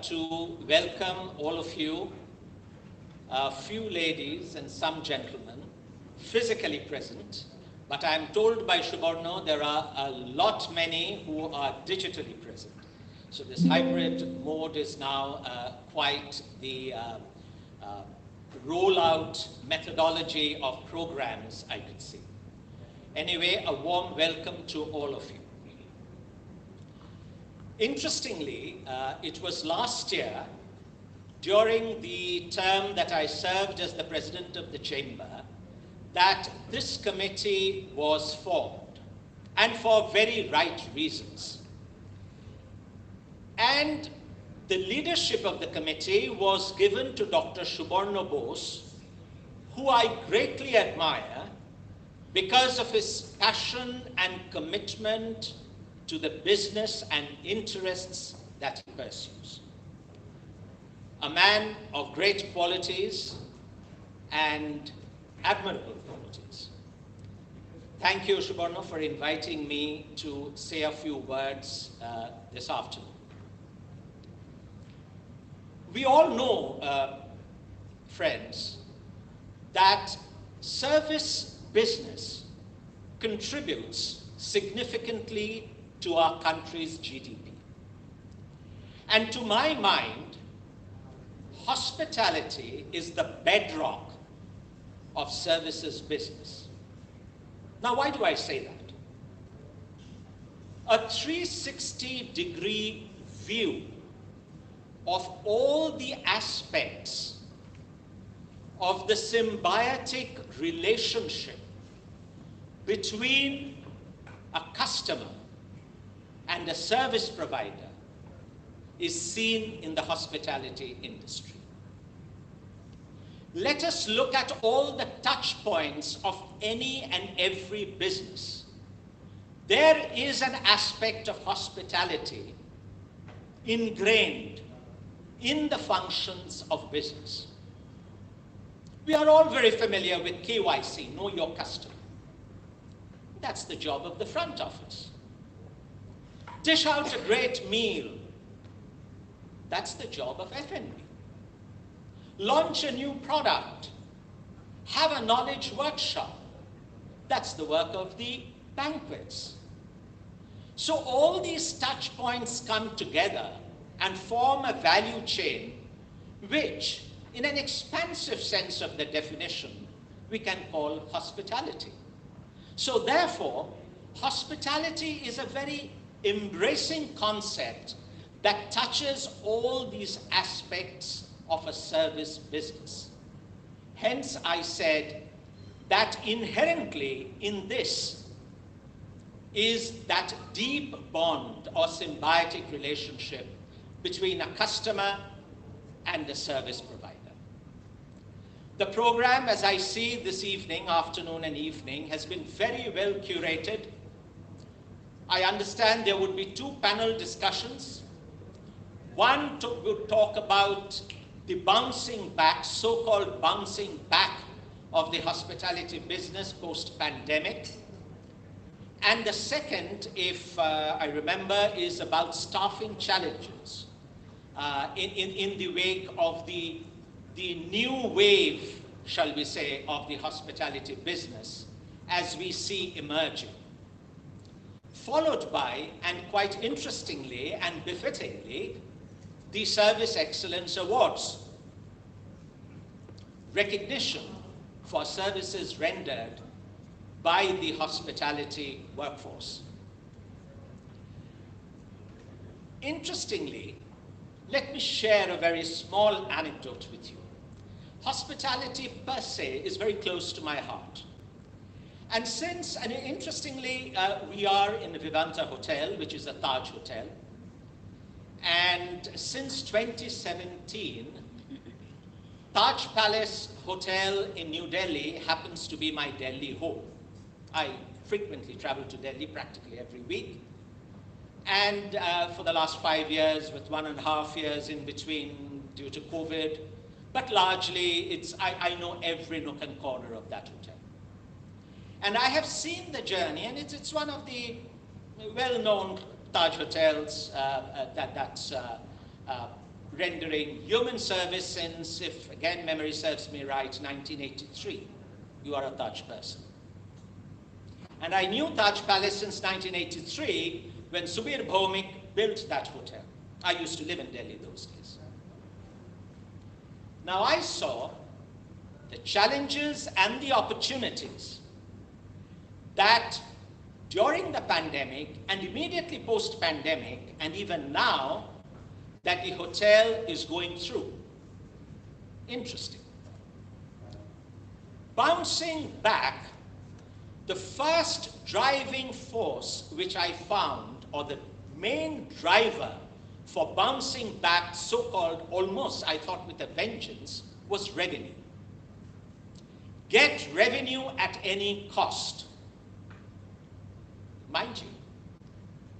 to welcome all of you, a few ladies and some gentlemen, physically present. But I am told by Suborno there are a lot many who are digitally present. So this hybrid mode is now quite the rollout methodology of programs I could see. Anyway, a warm welcome to all of you. Interestingly, it was last year, during the term that I served as the president of the chamber, that this committee was formed, and for very right reasons. And the leadership of the committee was given to Dr. Suborno Bose, who I greatly admire because of his passion and commitment to the business and interests that he pursues. A man of great qualities and admirable qualities. Thank you, Suborno, for inviting me to say a few words this afternoon. We all know, friends, that service business contributes significantly to our country's GDP. And to my mind, hospitality is the bedrock of services business. Now, why do I say that? A 360-degree view of all the aspects of the symbiotic relationship between a customer and a service provider is seen in the hospitality industry. Let us look at all the touch points of any and every business. There is an aspect of hospitality ingrained in the functions of business. We are all very familiar with KYC, know your customer. That's the job of the front office. Dish out a great meal. That's the job of F&B. Launch a new product. Have a knowledge workshop. That's the work of the banquets. So all these touch points come together and form a value chain which, in an expansive sense of the definition, we can call hospitality. So therefore, hospitality is a very embracing concept that touches all these aspects of a service business. Hence, I said that inherently in this is that deep bond or symbiotic relationship between a customer and a service provider. The program, as I see this evening, afternoon and evening, has been very well curated. I understand there would be 2 panel discussions. One would talk about the bouncing back, so-called bouncing back of the hospitality business post-pandemic. And the second, if I remember, is about staffing challenges in the wake of the new wave, shall we say, of the hospitality business as we see emerging. Followed by, and quite interestingly and befittingly, the Service Excellence Awards. Recognition for services rendered by the hospitality workforce. Interestingly, let me share a very small anecdote with you. Hospitality per se is very close to my heart. And interestingly, we are in the Vivanta Hotel, which is a Taj hotel. And since 2017, Taj Palace Hotel in New Delhi happens to be my Delhi home. I frequently travel to Delhi practically every week. And for the last 5 years, with 1.5 years in between due to COVID, but largely I know every nook and corner of that hotel. And I have seen the journey, and it's one of the well-known Taj hotels that's rendering human service since, if again memory serves me right, 1983. You are a Taj person. And I knew Taj Palace since 1983 when Subir Bhaumik built that hotel. I used to live in Delhi those days. Now I saw the challenges and the opportunities that during the pandemic and immediately post-pandemic and even now that the hotel is going through. Interesting. Bouncing back, the first driving force which I found, or the main driver for bouncing back, so-called almost, I thought with a vengeance, was revenue. Get revenue at any cost. Mind you,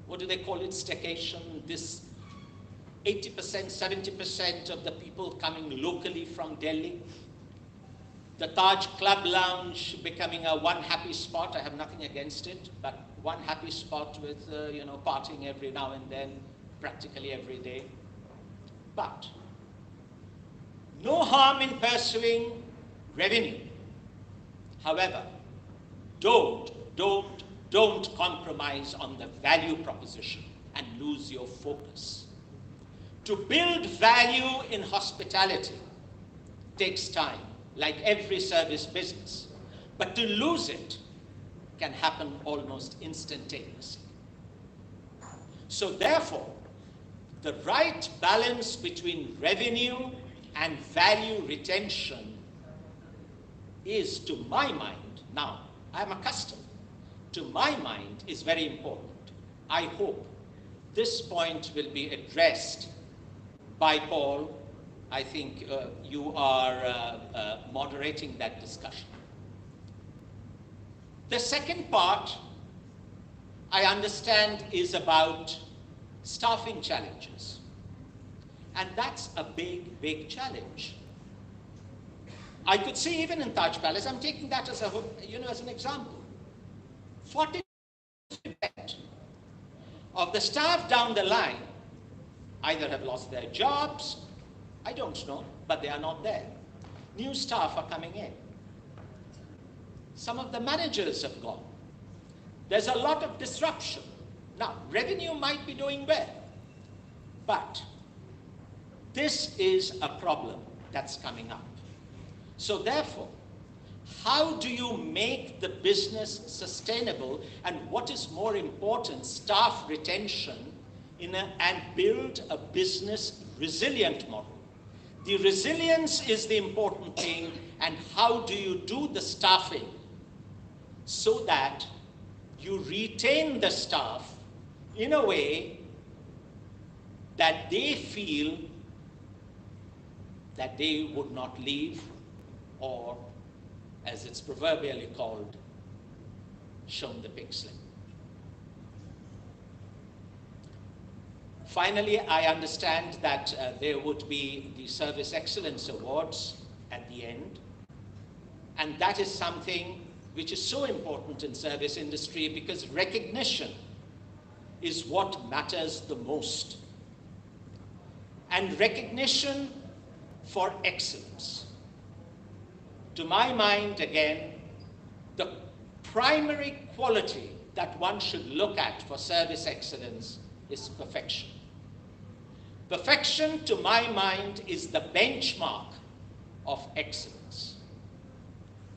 what do they call it, staycation? This 80%, 70% of the people coming locally from Delhi. The Taj Club Lounge becoming a one happy spot. I have nothing against it, but one happy spot with, partying every now and then, practically every day. But no harm in pursuing revenue. However, don't compromise on the value proposition and lose your focus. To build value in hospitality takes time, like every service business. But to lose it can happen almost instantaneously. So therefore, the right balance between revenue and value retention is, to my mind, now I'm accustomed, to my mind is very important. I hope this point will be addressed by Paul. I think you are moderating that discussion. The second part, I understand, is about staffing challenges. And that's a big, big challenge. I could see even in Taj Palace, I'm taking that as as an example. 40% of the staff down the line either have lost their jobs, I don't know, but they are not there. New staff are coming in. Some of the managers have gone. There's a lot of disruption. Now, revenue might be doing well, but this is a problem that's coming up. So therefore, how do you make the business sustainable, and what is more important, staff retention, and build a business resilient model? The resilience is the important thing, and how do you do the staffing so that you retain the staff in a way that they feel that they would not leave, or, as it's proverbially called, shown the pig slip. Finally, I understand that there would be the Service Excellence Awards at the end, and that is something which is so important in service industry, because recognition is what matters the most. And recognition for excellence. To my mind, again, the primary quality that one should look at for service excellence is perfection. Perfection, to my mind, is the benchmark of excellence.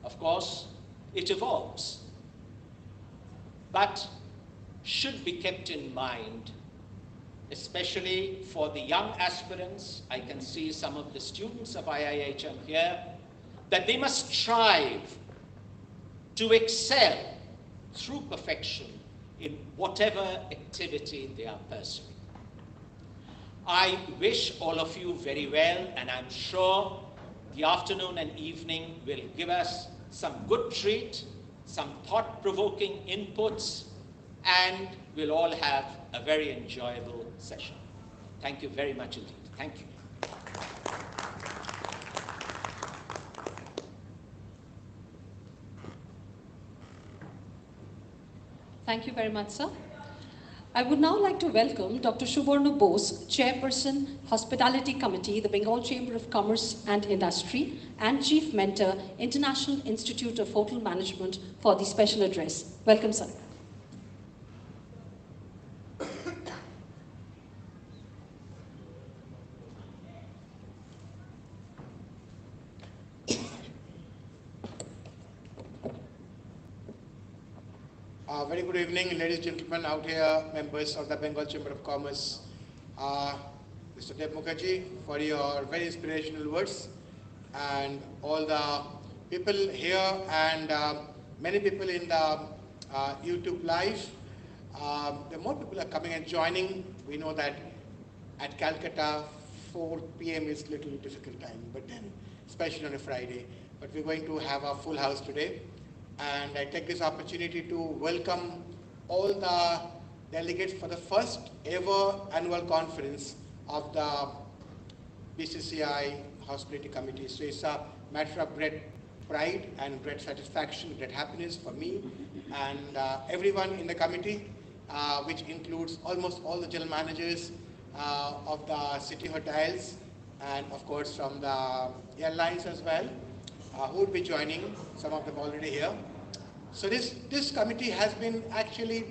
Of course, it evolves, but should be kept in mind, especially for the young aspirants. I can see some of the students of IIHM here, that they must strive to excel through perfection in whatever activity they are pursuing. I wish all of you very well, and I'm sure the afternoon and evening will give us some good treat, some thought-provoking inputs, and we'll all have a very enjoyable session. Thank you very much indeed. Thank you. Thank you very much, sir. I would now like to welcome Dr. Subarna Bose, Chairperson, Hospitality Committee, the Bengal Chamber of Commerce and Industry, and Chief Mentor, International Institute of Hotel Management, for the special address. Welcome, sir. Very good evening, ladies and gentlemen out here, members of the Bengal Chamber of Commerce. Mr. Dev Mukherjee, for your very inspirational words, and all the people here and many people in the YouTube live. The more people are coming and joining. We know that at Calcutta, 4 p.m. is a little difficult time, but then, especially on a Friday. But we're going to have a full house today. And I take this opportunity to welcome all the delegates for the first ever annual conference of the BCC&I Hospitality Committee. So it's a matter of great pride and great satisfaction, great happiness for me and everyone in the committee, which includes almost all the general managers of the city hotels and of course from the airlines as well, who would be joining, some of them already here. So this committee has been actually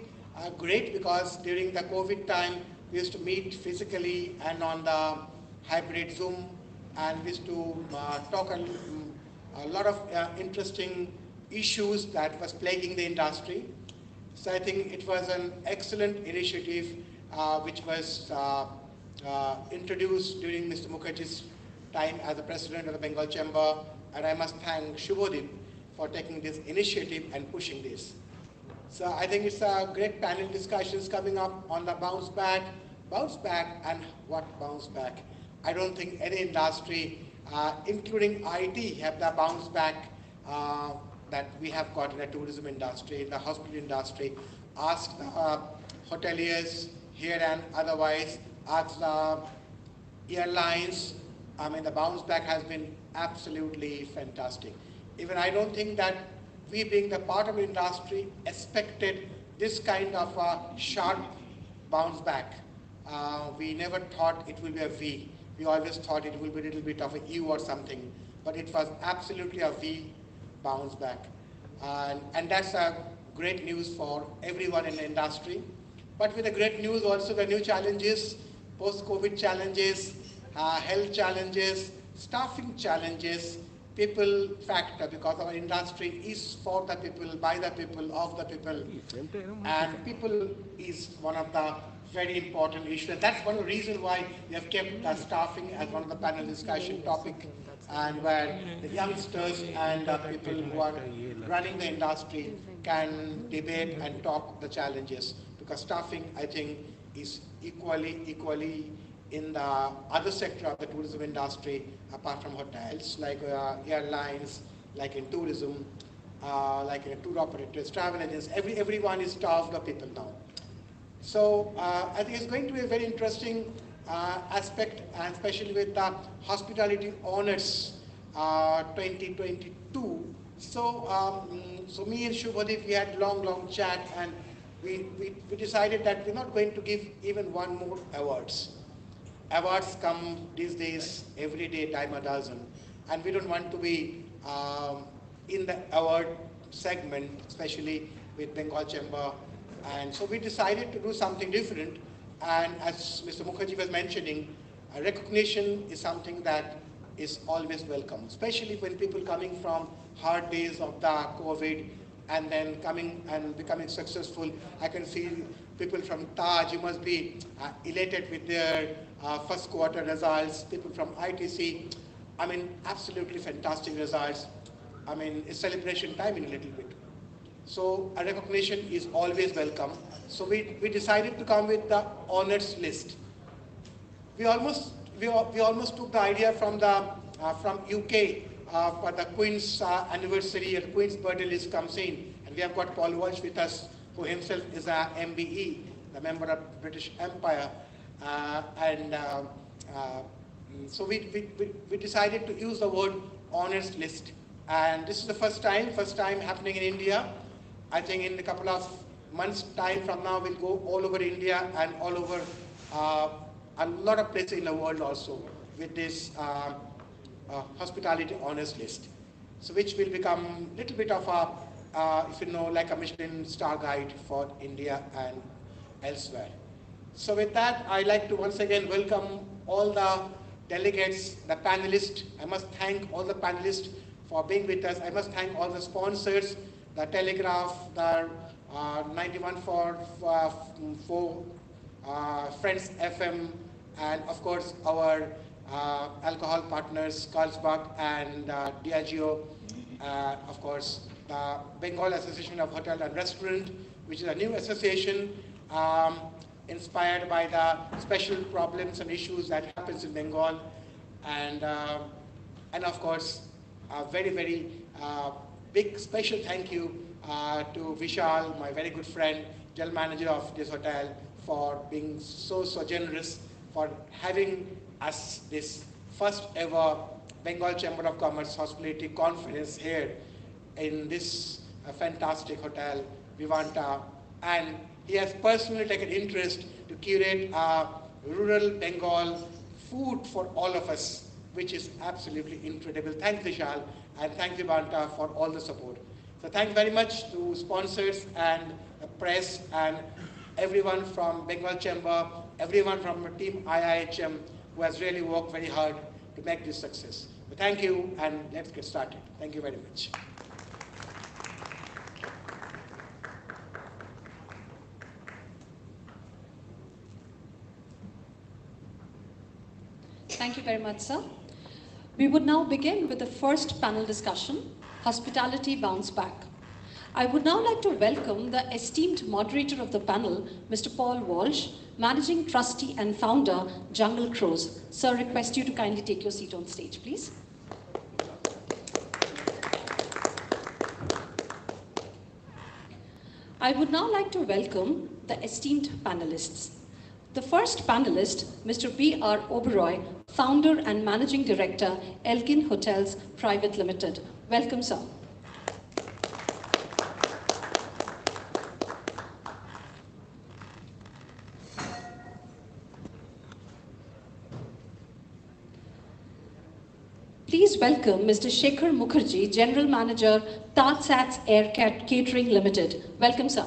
great because during the COVID time, we used to meet physically and on the hybrid Zoom, and we used to talk a lot of interesting issues that was plaguing the industry. So I think it was an excellent initiative which was introduced during Mr. Mukherjee's time as the president of the Bengal Chamber, and I must thank Shubhodip for taking this initiative and pushing this. So I think it's a great panel discussions coming up on the bounce back and what bounce back. I don't think any industry, including IT, have the bounce back that we have got in the tourism industry, in the hospital industry. Ask the hoteliers here and otherwise, ask the airlines. I mean, the bounce back has been absolutely fantastic. Even I don't think that we, being the part of the industry, expected this kind of a sharp bounce back. We never thought it will be a V. We always thought it will be a little bit of a U or something, but it was absolutely a V bounce back. And that's a great news for everyone in the industry. But with the great news also the new challenges, post-COVID challenges, health challenges, staffing challenges, people factor, because our industry is for the people, by the people, of the people. And people is one of the very important issues. And that's one of the reasons why we have kept the staffing as one of the panel discussion topic, and where the youngsters and the people who are running the industry can debate and talk the challenges. Because staffing, I think, is equally in the other sector of the tourism industry, apart from hotels, like airlines, like in tourism, like in tour operators, travel agents, everyone is starved of people now. So I think it's going to be a very interesting aspect, and especially with the Hospitality Honors 2022. So, so me and Shubhodip, we had long chat, and we decided that we're not going to give even one more awards. Awards come these days every day, dime a dozen, and we don't want to be in the award segment, especially with Bengal Chamber. And so we decided to do something different. And as Mr. Mukherjee was mentioning, recognition is something that is always welcome, especially when people coming from hard days of the COVID and then coming and becoming successful. I can see people from Taj, you must be elated with their first quarter results. People from ITC, I mean, absolutely fantastic results. I mean, it's celebration time in a little bit. So a recognition is always welcome. So we decided to come with the honors list. We almost took the idea from the from UK for the Queen's anniversary, or Queen's birthday list comes in, and we have got Paul Walsh with us, who himself is a MBE, the member of British Empire, so we decided to use the word honors list, and this is the first time happening in India. I think in a couple of months' time from now, we'll go all over India and all over a lot of places in the world also with this hospitality honors list. So which will become a little bit of a, if you know, like a Michelin star guide for India and elsewhere. So with that, I'd like to once again welcome all the delegates, the panelists. I must thank all the panelists for being with us. I must thank all the sponsors, the Telegraph, the 91.4 Friends FM, and of course our alcohol partners, Carlsbad and Diageo, of course the Bengal Association of Hotel and Restaurant, which is a new association inspired by the special problems and issues that happens in Bengal, and of course a very, very big special thank you to Vishal, my very good friend, general manager of this hotel, for being so generous, for having us this first ever Bengal Chamber of Commerce Hospitality Conference here in this fantastic hotel, Vivanta, and he has personally taken interest to curate rural Bengal food for all of us, which is absolutely incredible. Thanks, Vishal, and thanks, Vivanta, for all the support. So thanks very much to sponsors and the press and everyone from Bengal Chamber, everyone from team IIHM who has really worked very hard to make this success. So thank you, and let's get started. Thank you very much. Thank you very much, sir. We would now begin with the first panel discussion, Hospitality Bounce Back. I would now like to welcome the esteemed moderator of the panel, Mr. Paul Walsh, Managing Trustee and Founder, Jungle Crows. Sir, request you to kindly take your seat on stage, please. I would now like to welcome the esteemed panelists. The first panelist, Mr. B.R. Oberoi, Founder and Managing Director, Elgin Hotels Private Limited. Welcome, sir. Please welcome Mr. Shekhar Mukherjee, General Manager, TajSats Air Catering Limited. Welcome, sir.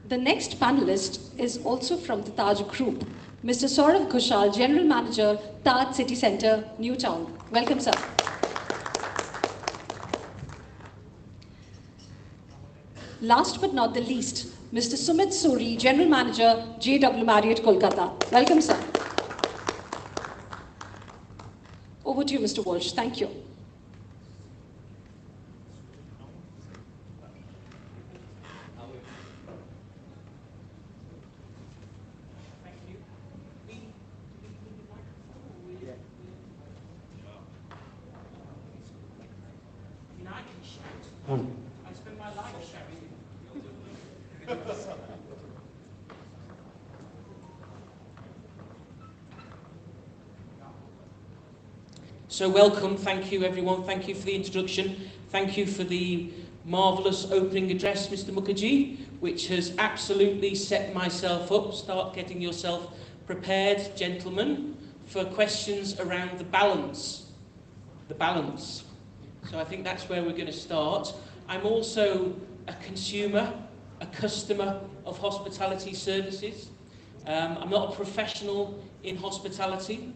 The next panelist is also from the Taj Group, Mr. Saurav Ghoshal, General Manager, Taj City Centre, Newtown. Welcome, sir. Last but not the least, Mr. Sumit Suri, General Manager, JW Marriott, Kolkata. Welcome, sir. Over to you, Mr. Walsh. Thank you. I spend my life shouting. So welcome, thank you everyone, thank you for the introduction, thank you for the marvellous opening address, Mr. Mukherjee, which has absolutely set myself up. Start getting yourself prepared, gentlemen, for questions around the balance. The balance. So I think that's where we're going to start. I'm also a consumer, a customer of hospitality services. I'm not a professional in hospitality,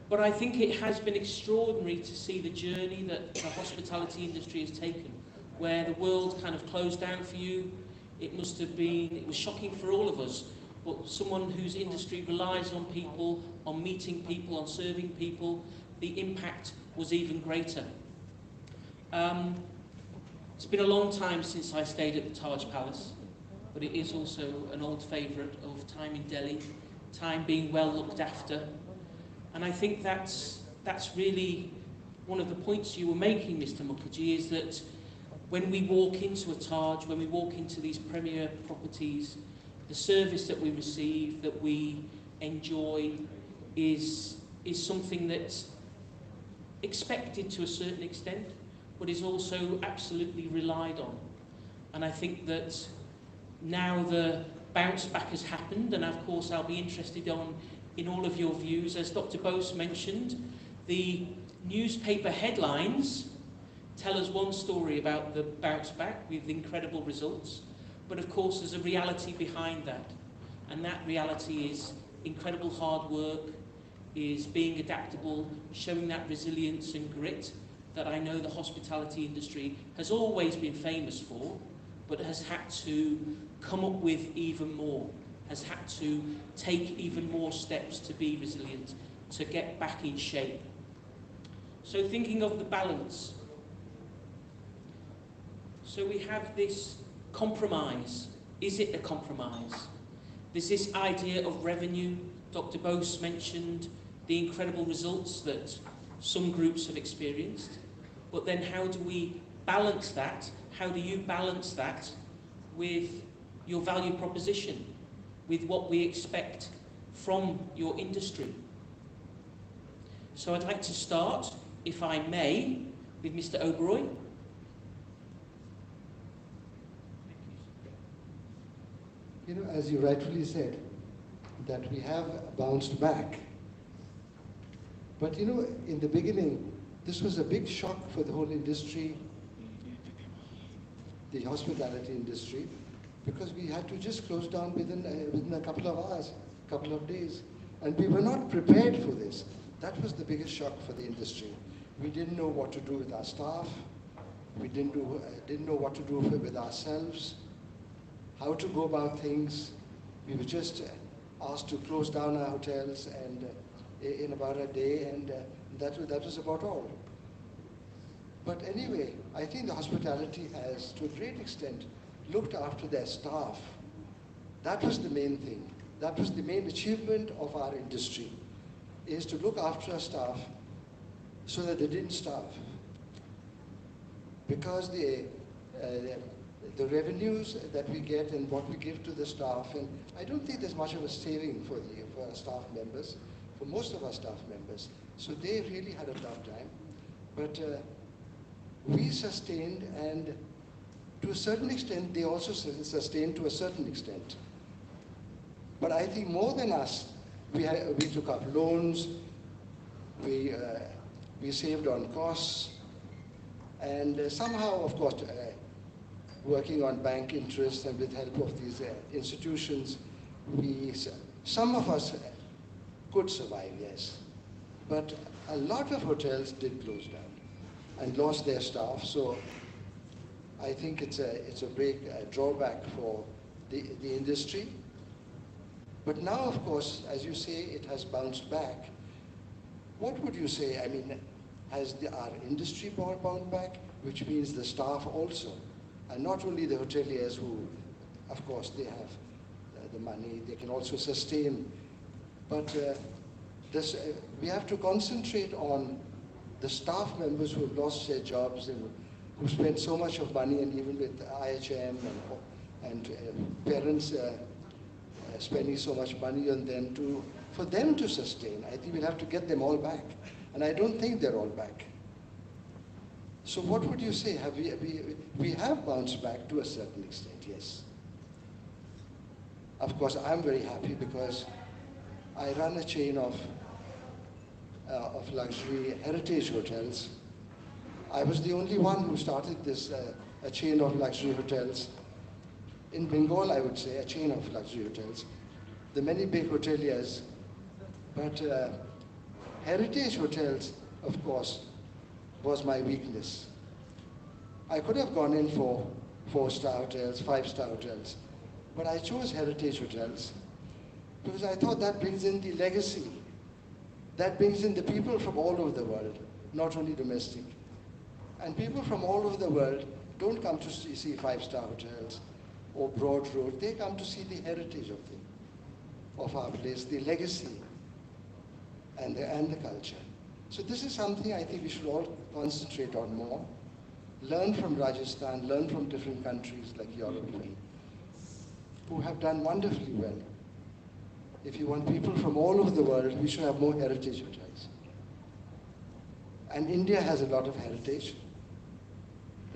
but I think it has been extraordinary to see the journey that the hospitality industry has taken, where the world kind of closed down for you. It was shocking for all of us, but someone whose industry relies on people, on meeting people, on serving people, the impact was even greater. It's been a long time since I stayed at the Taj Palace, but it is also an old favourite of time in Delhi, time being well looked after. And I think that's really one of the points you were making, Mr. Mukherjee, is that when we walk into a Taj, when we walk into these premier properties, the service that we receive, that we enjoy, is something that's expected to a certain extent, but is also absolutely relied on. And I think that now the bounce back has happened, and of course I'll be interested in all of your views. As Dr. Bose mentioned, the newspaper headlines tell us one story about the bounce back with incredible results, but of course there's a reality behind that, and that reality is incredible hard work, is being adaptable, showing that resilience and grit that I know the hospitality industry has always been famous for, but has had to come up with even more, has had to take even more steps to be resilient, to get back in shape. So thinking of the balance, so we have this compromise. Is it a compromise? There's this idea of revenue. Dr. Bose mentioned the incredible results that some groups have experienced, but then how do we balance that? How do you balance that with your value proposition, with what we expect from your industry? So I'd like to start, if I may, with Mr. Oberoi. You know, as you rightfully said, that we have bounced back. But you know, in the beginning, this was a big shock for the whole industry, the hospitality industry, because we had to just close down within a couple of hours, couple of days. And we were not prepared for this. That was the biggest shock for the industry. We didn't know what to do with our staff. We didn't know what to do with ourselves, how to go about things. We were just asked to close down our hotels and in about a day, and that was about all. But anyway, I think the hospitality has, to a great extent, looked after their staff. That was the main thing. That was the main achievement of our industry, is to look after our staff so that they didn't starve. Because the revenues that we get and what we give to the staff, and I don't think there's much of a saving for our staff members, for most of our staff members. So they really had a tough time. But we sustained, and to a certain extent, they also sustained to a certain extent. But I think more than us, we took up loans, we saved on costs, and somehow, of course, working on bank interest and with help of these institutions, some of us could survive, yes. But a lot of hotels did close down and lost their staff. So I think it's a drawback for the industry. But now, of course, as you say, it has bounced back. What would you say? I mean, has our industry bounced back, which means the staff also, and not only the hoteliers who, of course, they have the money, they can also sustain. But we have to concentrate on the staff members who have lost their jobs and who spent so much of money, and even with IIHM and parents spending so much money on them for them to sustain. I think we'll have to get them all back. And I don't think they're all back. So what would you say? We have bounced back to a certain extent, yes. Of course, I'm very happy because I run a chain of luxury heritage hotels. I was the only one who started this, a chain of luxury hotels. In Bengal, I would say, a chain of luxury hotels. There are many big hoteliers, but heritage hotels, of course, was my weakness. I could have gone in for 4-star hotels, 5-star hotels, but I chose heritage hotels because I thought that brings in the legacy. That brings in the people from all over the world, not only domestic. And people from all over the world don't come to see 5-star hotels or Broad Road. They come to see the heritage of our place, the legacy and the culture. So this is something I think we should all concentrate on more. learn from Rajasthan, learn from different countries like Europe, who have done wonderfully well. If you want people from all over the world, we should have more heritage hotels. And India has a lot of heritage.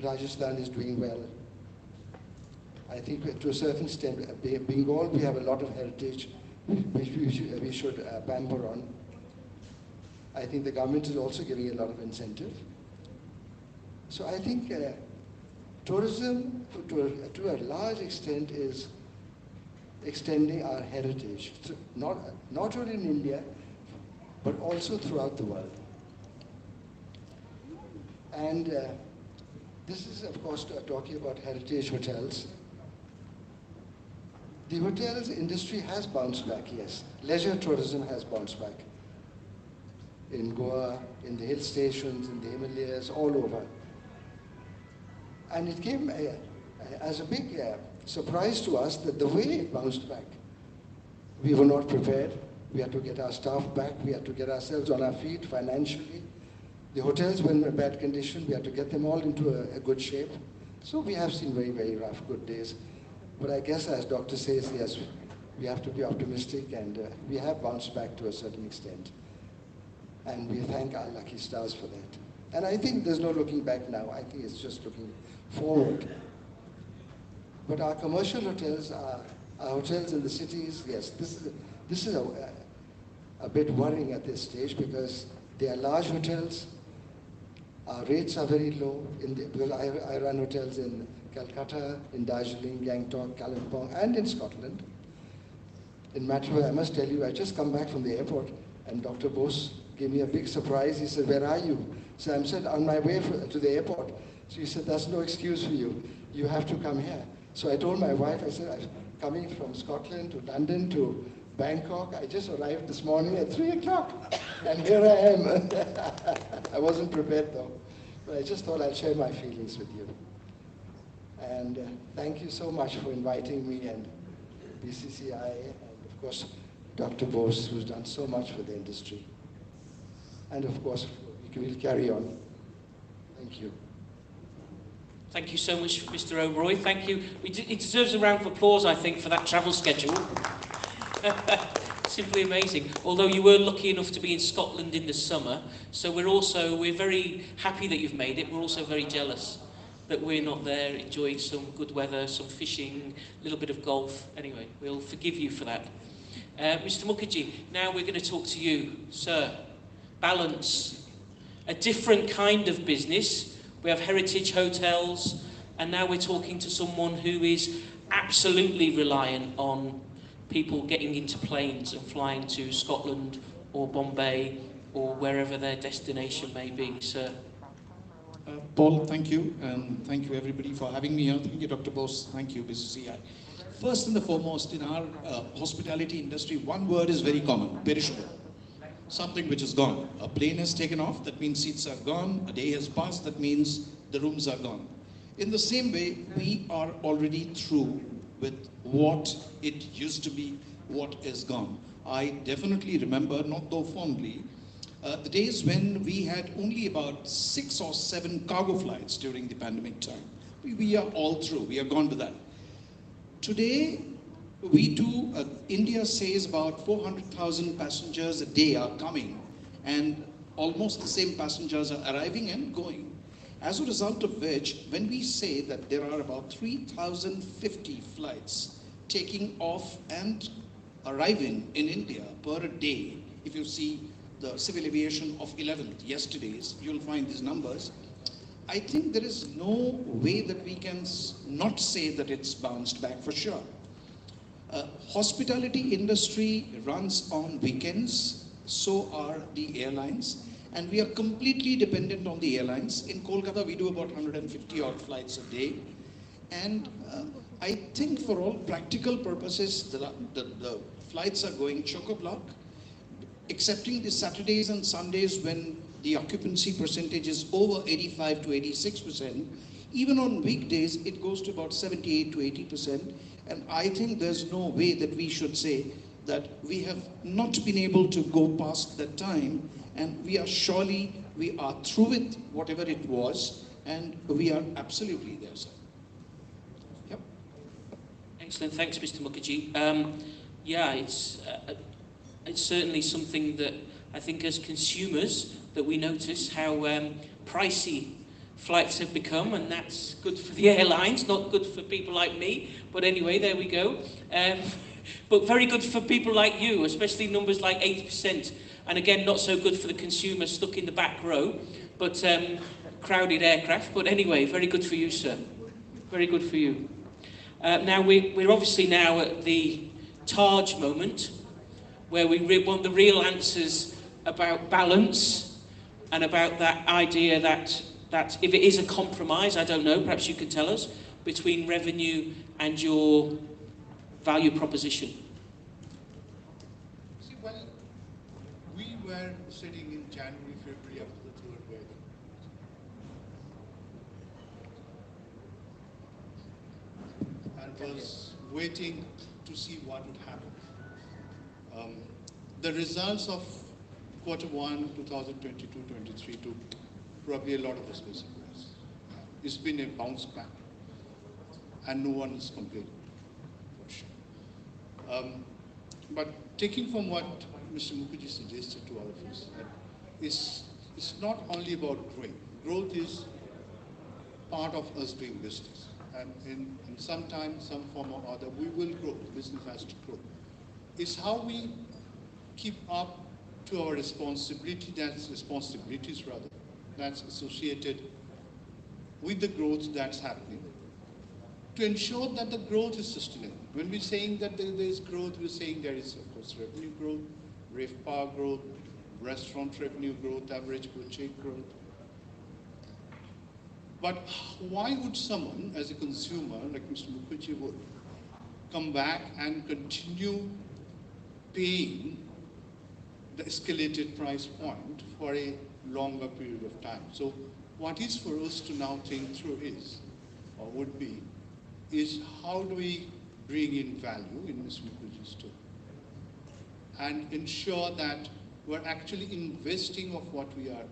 Rajasthan is doing well. I think to a certain extent, Bengal, we have a lot of heritage which we should pamper on. I think the government is also giving a lot of incentive. So I think tourism, to a large extent, is extending our heritage, not only in India, but also throughout the world. And this is, of course, talking about heritage hotels. The hotels industry has bounced back, yes. Leisure tourism has bounced back. In Goa, in the hill stations, in the Himalayas, all over. And it came as a big surprise to us that the way it bounced back, we were not prepared. We had to get our staff back. We had to get ourselves on our feet financially. The hotels were in a bad condition. We had to get them all into a good shape. So we have seen very, very rough, good days. But I guess, as Doctor says, yes, we have to be optimistic, and we have bounced back to a certain extent. And we thank our lucky stars for that. And I think there's no looking back now. I think it's just looking forward. But our commercial hotels, our hotels in the cities, yes, this is a bit worrying at this stage, because they are large hotels. Our rates are very low, because I run hotels in Calcutta, in Darjeeling, Gangtok, Kalimpong, and in Scotland. In Matterhorn, I must tell you, I just come back from the airport, and Dr. Bose gave me a big surprise. He said, "Where are you?" So I said, "On my way to the airport." So he said, "That's no excuse for you. You have to come here." So I told my wife, I said, "I'm coming from Scotland to London to Bangkok. I just arrived this morning at 3 o'clock, and here I am." I wasn't prepared though, but I just thought I'd share my feelings with you. And thank you so much for inviting me, and BCC&I, and of course, Dr. Bose, who's done so much for the industry. And of course, we'll carry on. Thank you. Thank you so much, Mr. O'Roy. Thank you. He deserves a round of applause, I think, for that travel schedule. Simply amazing. Although you were lucky enough to be in Scotland in the summer, so we're very happy that you've made it. We're also very jealous that we're not there enjoying some good weather, some fishing, a little bit of golf. Anyway, we'll forgive you for that. Mr. Mukherjee, now we're going to talk to you, sir. Balance. A different kind of business. We have heritage hotels, and now we're talking to someone who is absolutely reliant on people getting into planes and flying to Scotland or Bombay or wherever their destination may be, sir. Paul, thank you, and thank you everybody for having me here. Thank you, Dr. Bose. Thank you, BCC&I. First and the foremost, in our hospitality industry, one word is very common: perishable. Something which is gone. A plane has taken off, that means seats are gone. A day has passed, that means the rooms are gone. In the same way, we are already through with what it used to be, what is gone. I definitely remember, not though fondly, the days when we had only about 6 or 7 cargo flights during the pandemic time. We are all through, we are gone to that. Today, we do, India says about 400,000 passengers a day are coming, and almost the same passengers are arriving and going. As a result of which, when we say that there are about 3,050 flights taking off and arriving in India per day, if you see the civil aviation of 11th, yesterday's, you'll find these numbers. I think there is no way that we can not say that it's bounced back for sure. Hospitality industry runs on weekends, so are the airlines, and we are completely dependent on the airlines. In Kolkata, we do about 150 odd flights a day, and I think for all practical purposes, the flights are going chock-a-block, excepting the Saturdays and Sundays when the occupancy percentage is over 85 to 86%. Even on weekdays, it goes to about 78 to 80%. And I think there's no way that we should say that we have not been able to go past that time, and we are through with whatever it was. and we are absolutely there, sir. Yep. Excellent, thanks, Mr. Mukherjee. Yeah, it's certainly something that I think as consumers that we notice how pricey flights have become, and that's good for the airlines, not good for people like me, but anyway, there we go. But very good for people like you, especially numbers like 80%, and again, not so good for the consumer stuck in the back row, but crowded aircraft, but anyway, very good for you, sir. Very good for you. Now, we're obviously now at the Taj moment, where we want the real answers about balance and about that idea that if it is a compromise, I don't know, perhaps you could tell us, between revenue and your value proposition. See, well, we were sitting in January, February after the third wave. And was waiting to see what would happen. The results of Q1 2022-23 took probably a lot of us by surprise. It's been a bounce back, and no one is complaining, for sure. But taking from what Mr. Mukherjee suggested to all of us, it's not only about growing. Growth is part of us doing business. And in some time, some form or other, we will grow. The business has to grow. It's how we keep up to our responsibilities that's associated with the growth that's happening, to ensure that the growth is sustainable. When we're saying that there is growth, we're saying there is, of course, revenue growth, RevPAR growth, restaurant revenue growth, average per check growth. But why would someone, as a consumer, like Mr. Mukherjee would, come back and continue paying the escalated price point for a longer period of time? So what is for us to now think through is, or would be, is how do we bring in value in Mr. Mukherjee's story and ensure that we're actually investing of what we are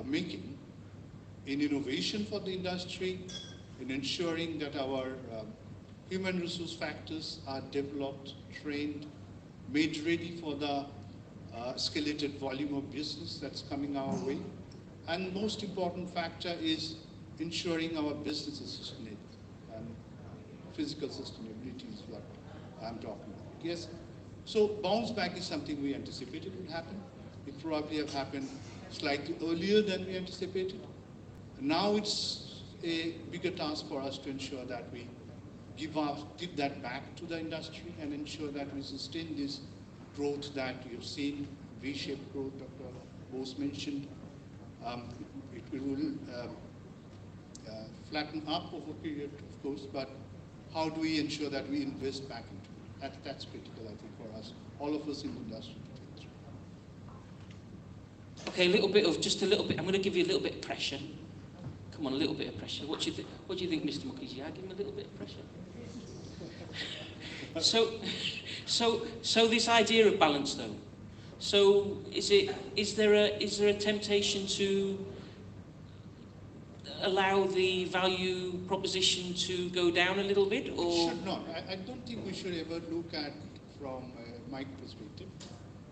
making in innovation for the industry, in ensuring that our human resource factors are developed, trained, made ready for the escalated volume of business that's coming our way. And most important factor is ensuring our business is sustainable. And physical sustainability is what I'm talking about. Yes. So bounce back is something we anticipated would happen. It probably have happened slightly earlier than we anticipated. Now it's a bigger task for us to ensure that we give that back to the industry and ensure that we sustain this growth that you've seen, V-shaped growth Dr. Bose mentioned. It will flatten up over a period, of course, but how do we ensure that we invest back into it? That's critical, I think, for us, all of us in the industry to think through. Okay, just a little bit, I'm going to give you a little bit of pressure. Come on, a little bit of pressure. What do you think, Mr. Mukherjee? I give him a little bit of pressure. So this idea of balance, though. So is there a temptation to allow the value proposition to go down a little bit, or? It should not. I don't think we should ever look at from my perspective.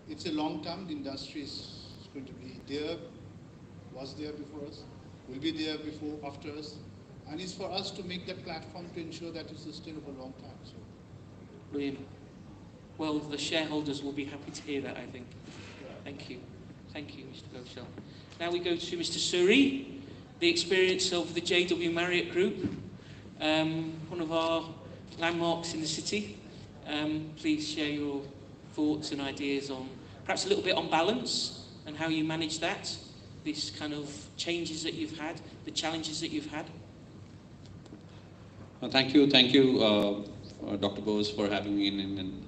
It's a long term. The industry is going to be there, was there before us, will be there before, after us, and it's for us to make that platform to ensure that it's sustainable long time. So. Brilliant. Well, the shareholders will be happy to hear that, I think. Thank you. Thank you, Mr. Ghoshal. Now we go to Mr. Suri, the experience of the JW Marriott Group, one of our landmarks in the city. Please share your thoughts and ideas on, perhaps a little bit on balance and how you manage that, this kind of changes that you've had, the challenges that you've had. Thank you, Dr. Bose, for having me in,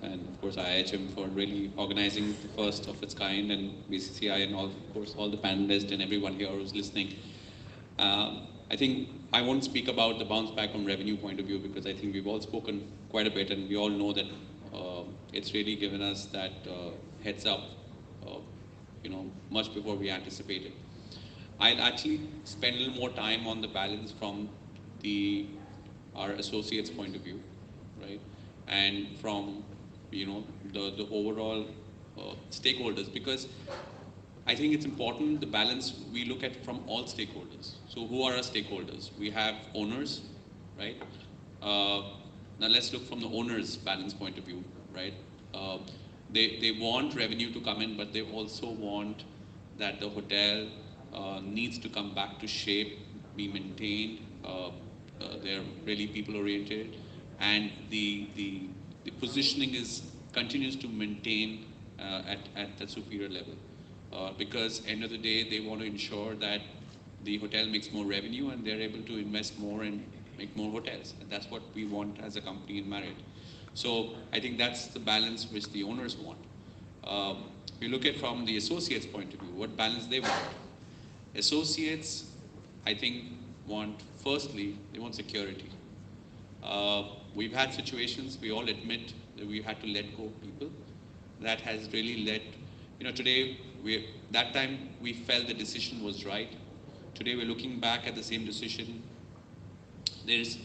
and of course IIHM for really organizing the first of its kind, and BCC&I, and of course all the panelists and everyone here who's listening. I think I won't speak about the bounce back from revenue point of view, because I think we've all spoken quite a bit, and we all know that it's really given us that heads up, much before we anticipated. I'll actually spend a little more time on the balance from the our associates' point of view, right, and from the overall stakeholders, because I think it's important the balance we look at from all stakeholders. So who are our stakeholders? We have owners, right? Now let's look from the owner's balance point of view, right? Uh, they want revenue to come in, but they also want that the hotel needs to come back to shape, be maintained. They're really people oriented, and the positioning is continues to maintain at the superior level. Because end of the day, they want to ensure that the hotel makes more revenue and they're able to invest more and make more hotels. And that's what we want as a company in Marriott. So I think that's the balance which the owners want. We look at from the associates' point of view, what balance they want. Associates, I think, want, firstly, they want security. We've had situations, we all admit that we had to let go of people. That has really led, today, that time we felt the decision was right. Today we're looking back at the same decision. There's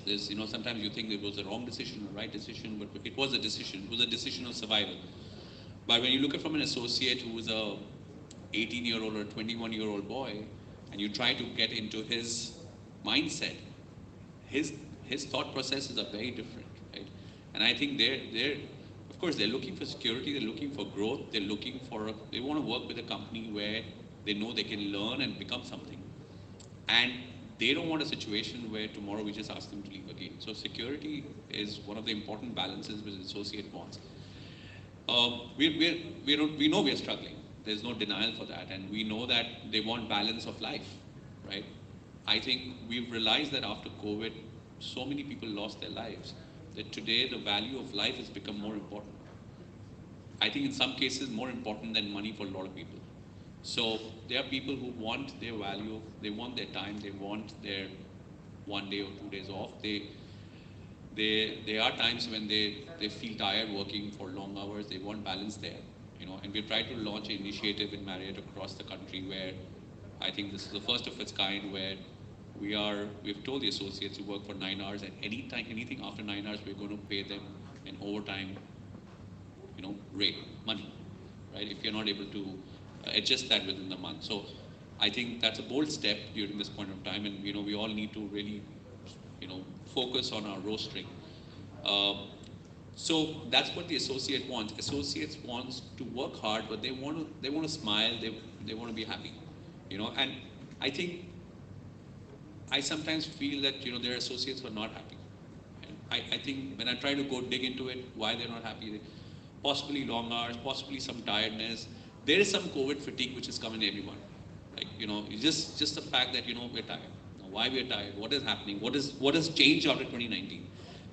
sometimes you think it was a wrong decision, a right decision, but it was a decision. It was a decision of survival. But when you look at from an associate who is a 18-year-old or 21-year-old boy, and you try to get into his mindset, his thought processes are very different, right? And I think of course, they're looking for security, they're looking for growth, they want to work with a company where they know they can learn and become something. And they don't want a situation where tomorrow we just ask them to leave again. So security is one of the important balances which associate wants. We know we are struggling. There's no denial for that. And we know that they want balance of life, right? I think we've realized that after COVID, so many people lost their lives, that today the value of life has become more important. I think in some cases more important than money for a lot of people. So there are people who want their value, they want their time, they want their 1 day or 2 days off. There are times when they feel tired working for long hours, they want balance there. And we try to launch an initiative in Marriott across the country where I think this is the first of its kind, where we've told the associates who work for 9 hours, and anything after 9 hours, we're going to pay them an overtime, rate, money, right? If you're not able to adjust that within the month. So I think that's a bold step during this point of time, and we all need to really, focus on our rostering. So that's what the associate wants. Associates wants to work hard, but they want to smile. They want to be happy, And I think I sometimes feel that their associates were not happy. And I think when I try to go dig into it, why they're not happy, possibly long hours, possibly some tiredness. There is some COVID fatigue which is coming everyone. Like it's just the fact that we're tired. Why we're tired? What is happening? What has changed after 2019?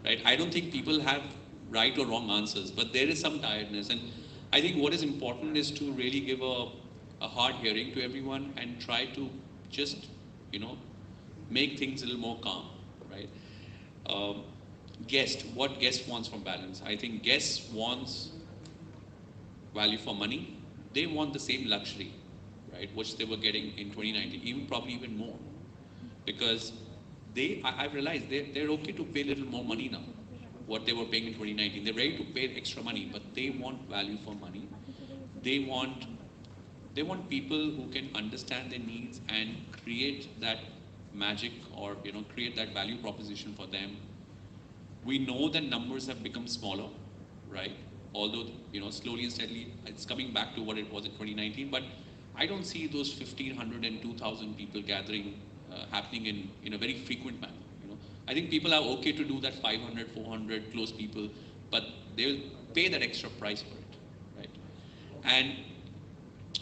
Right? I don't think people have right or wrong answers, but there is some tiredness, and I think what is important is to really give a hard hearing to everyone and try to just make things a little more calm, right? What guest wants from balance? I think guests wants value for money. They want the same luxury, right, which they were getting in 2019, probably even more, because I've realized they're okay to pay a little more money now, what they were paying in 2019. They're ready to pay extra money, but they want value for money. They want people who can understand their needs and create that magic, or create that value proposition for them. We know that numbers have become smaller, right? Although slowly and steadily it's coming back to what it was in 2019, but I don't see those 1,500 and 2,000 people gathering happening in a very frequent manner. I think people are okay to do that 500, 400 close people, but they'll pay that extra price for it, right? And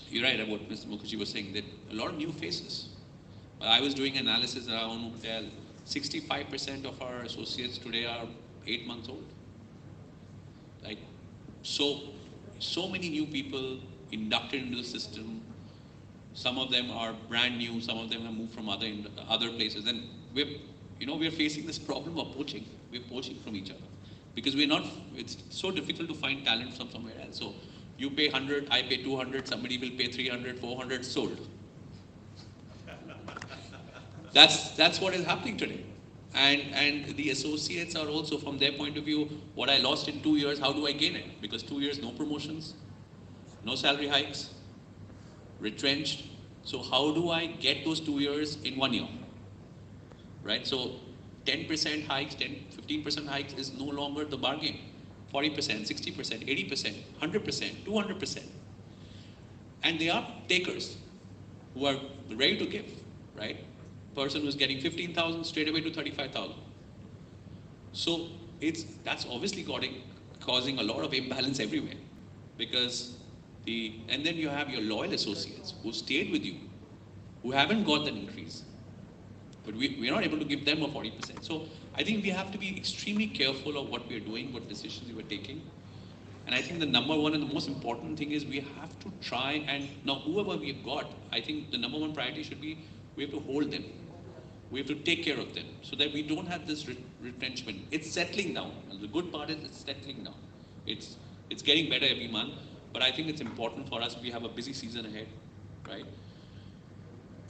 you're right about what Mr. Mukherjee was saying, that a lot of new faces. I was doing analysis in our own hotel. 65% of our associates today are 8 months old. Like, so many new people inducted into the system. Some of them are brand new. Some of them have moved from other places. And we're facing this problem of poaching. We're poaching from each other because it's so difficult to find talent from somewhere else. So you pay 100, I pay 200, somebody will pay 300, 400, sold. That's what is happening today. And the associates are also, from their point of view, what I lost in 2 years, how do I gain it? Because 2 years, no promotions, no salary hikes, retrenched. So how do I get those 2 years in 1 year? Right? So 10% hikes, 15% hikes is no longer the bargain. 40%, 60%, 80%, 100%, 200%. And they are takers who are ready to give, right? Person who's getting 15,000 straight away to 35,000. So that's obviously causing a lot of imbalance everywhere, because and then you have your loyal associates who stayed with you, who haven't got that increase, but we're not able to give them a 40%. So I think we have to be extremely careful of what we're doing, what decisions we're taking. And I think the number one and the most important thing is we have to try and, now whoever we've got, I think the number one priority should be we have to hold them. We have to take care of them so that we don't have this retrenchment. It's settling down. And the good part is it's settling down. It's getting better every month, but I think it's important for us. We have a busy season ahead, right?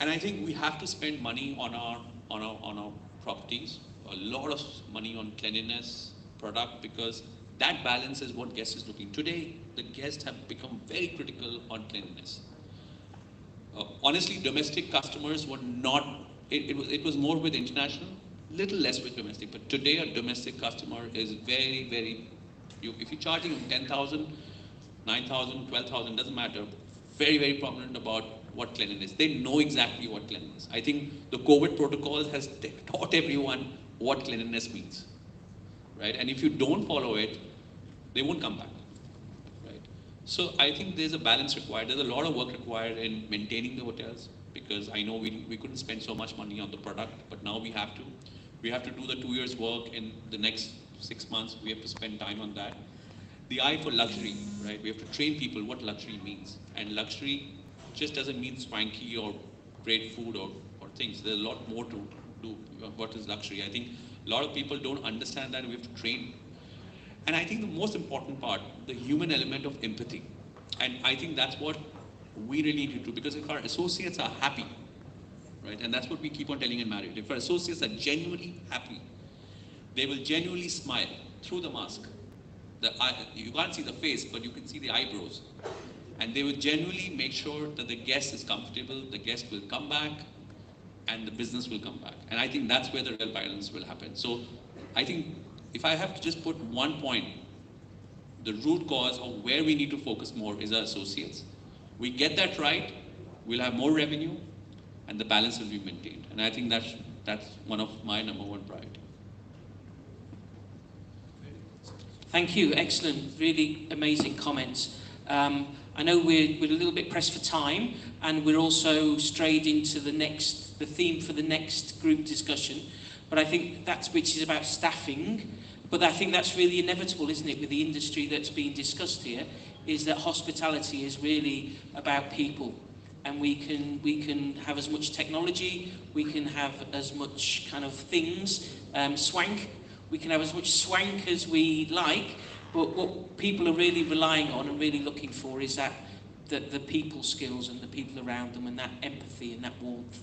And I think we have to spend money on our properties, a lot of money on cleanliness, product, because that balance is what guest is looking. Today, the guests have become very critical on cleanliness. Honestly, domestic customers were not, it was more with international, little less with domestic. But today, a domestic customer is very, very, if you're charging them 10,000, 9,000, 12,000, doesn't matter, very, very prominent about what cleanliness. They know exactly what cleanliness. I think the COVID protocols has taught everyone what cleanliness means, right? And if you don't follow it, they won't come back, right? So I think there's a balance required. There's a lot of work required in maintaining the hotels, because I know we couldn't spend so much money on the product, but now we have to. We have to do the 2 years work in the next 6 months. We have to spend time on that. The eye for luxury, right? We have to train people what luxury means. And luxury just doesn't mean swanky or great food or things. There's a lot more to do. What is luxury? I think a lot of people don't understand that. We have to train. And I think the most important part, the human element of empathy. And I think that's what we really need to do, because if our associates are happy, right, and that's what we keep on telling in Marriott, if our associates are genuinely happy, they will genuinely smile through the mask. You can't see the face, but you can see the eyebrows. And they will genuinely make sure that the guest is comfortable, the guest will come back, and the business will come back. And I think that's where the real balance will happen. So I think if I have to just put one point, the root cause of where we need to focus more is our associates. We get that right, we'll have more revenue, and the balance will be maintained. And I think that's one of my number one priority. Thank you. Excellent. Really amazing comments. I know we're a little bit pressed for time, and we're also strayed into the theme for the next group discussion. But I think which is about staffing. But I think that's really inevitable, isn't it, with the industry that's being discussed here, is that hospitality is really about people. And we can have as much technology, we can have as much kind of things, swank. We can have as much swank as we like, but what people are really relying on and really looking for is the people skills and the people around them, and that empathy and that warmth.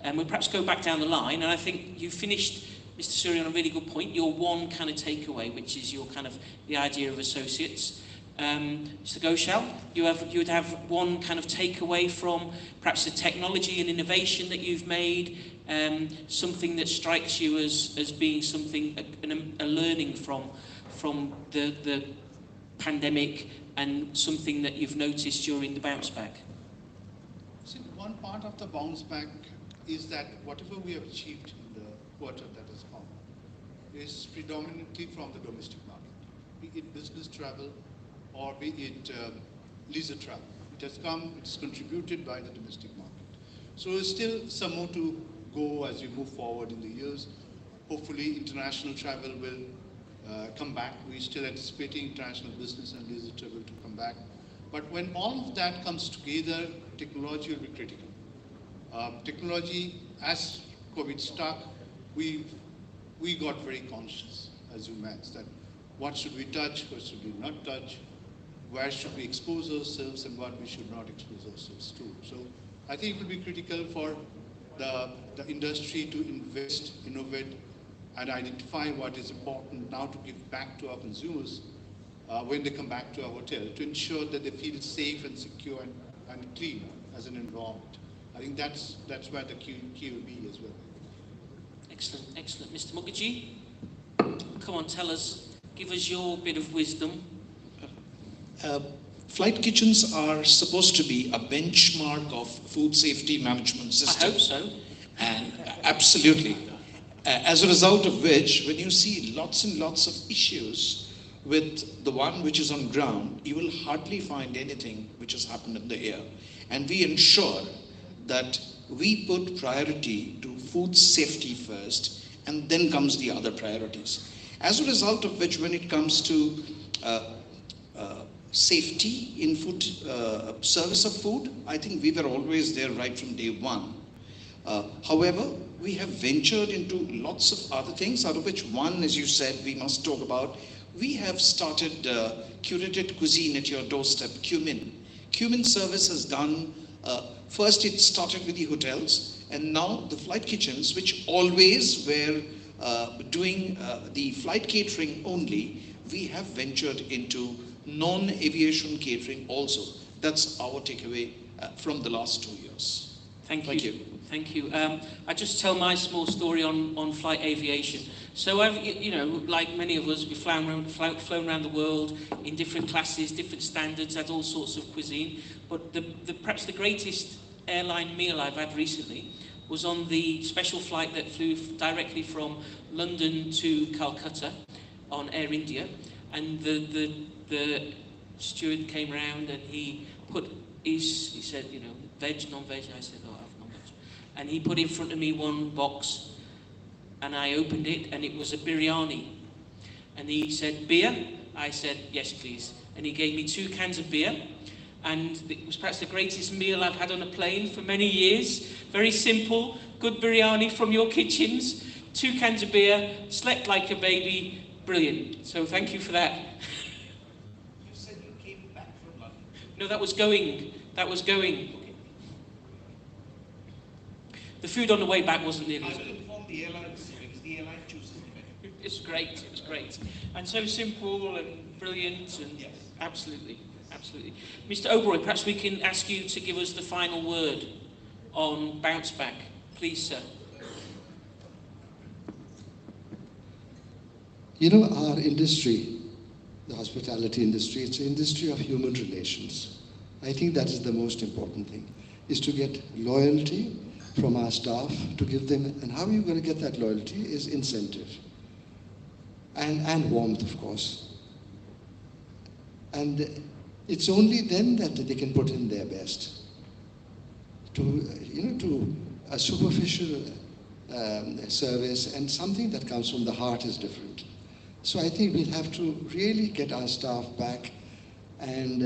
And we'll perhaps go back down the line, and I think you finished, Mr. Suri, on a really good point, your one kind of takeaway, which is your kind of the idea of associates. Mr. Ghoshal, you would have one kind of takeaway from perhaps the technology and innovation that you've made, something that strikes you as being something, a learning from the pandemic, and something that you've noticed during the bounce back. See, one part of the bounce back is that whatever we have achieved in the quarter that has come is predominantly from the domestic market, be it business travel or be it leisure travel. It has come, it's contributed by the domestic market. So there's still some more to go as we move forward in the years. Hopefully international travel will come back. We're still anticipating international business and leisure travel to come back. But when all of that comes together, technology will be critical. Technology, as COVID stuck, we got very conscious as humans that what should we touch, what should we not touch, where should we expose ourselves and what we should not expose ourselves to. So I think it will be critical for the industry to invest, innovate, and identify what is important now to give back to our consumers when they come back to our hotel, to ensure that they feel safe and secure and clean as an environment. I think that's where the key will be as well. Excellent, excellent. Mr. Mukherjee, come on, tell us, give us your bit of wisdom. Flight kitchens are supposed to be a benchmark of food safety management system. I hope so. And absolutely. As a result of which, when you see lots and lots of issues with the one which is on ground, you will hardly find anything which has happened in the air. And we ensure that we put priority to food safety first, and then comes the other priorities. As a result of which, when it comes to safety in food, service of food, I think we were always there right from day one. However, we have ventured into lots of other things, out of which one, as you said, we must talk about. We have started curated cuisine at your doorstep, Cumin. Cumin service has done, first it started with the hotels, and now the flight kitchens, which always were doing the flight catering only, we have ventured into non-aviation catering also. That's our takeaway from the last 2 years. Thank you. Thank you. I just tell my small story on flight aviation. So I've, like many of us, we've flown around the world in different classes, different standards, had all sorts of cuisine. But perhaps the greatest airline meal I've had recently was on the special flight that flew directly from London to Calcutta on Air India. And the steward came round and he said, veg, non-veg. I said, oh, I have non-veg. And he put in front of me one box, and I opened it, and it was a biryani. And he said, beer? I said, yes, please. And he gave me 2 cans of beer, and it was perhaps the greatest meal I've had on a plane for many years. Very simple, good biryani from your kitchens, 2 cans of beer, slept like a baby, brilliant. So thank you for that. You said you came back from London. No, that was going. The food on the way back wasn't nearly as I will good. inform the airlines because the airline chooses the menu. It's great, it was great. And so simple and brilliant, and Yes. Absolutely. Mr. Oberoi, perhaps we can ask you to give us the final word on Bounce Back. Please, sir. Our industry, the hospitality industry, it's an industry of human relations. I think that is the most important thing, is to get loyalty from our staff, to give them, and how you're going to get that loyalty is incentive and warmth, of course. And it's only then that they can put in their best. To a superficial service and something that comes from the heart is different. So I think we'll have to really get our staff back and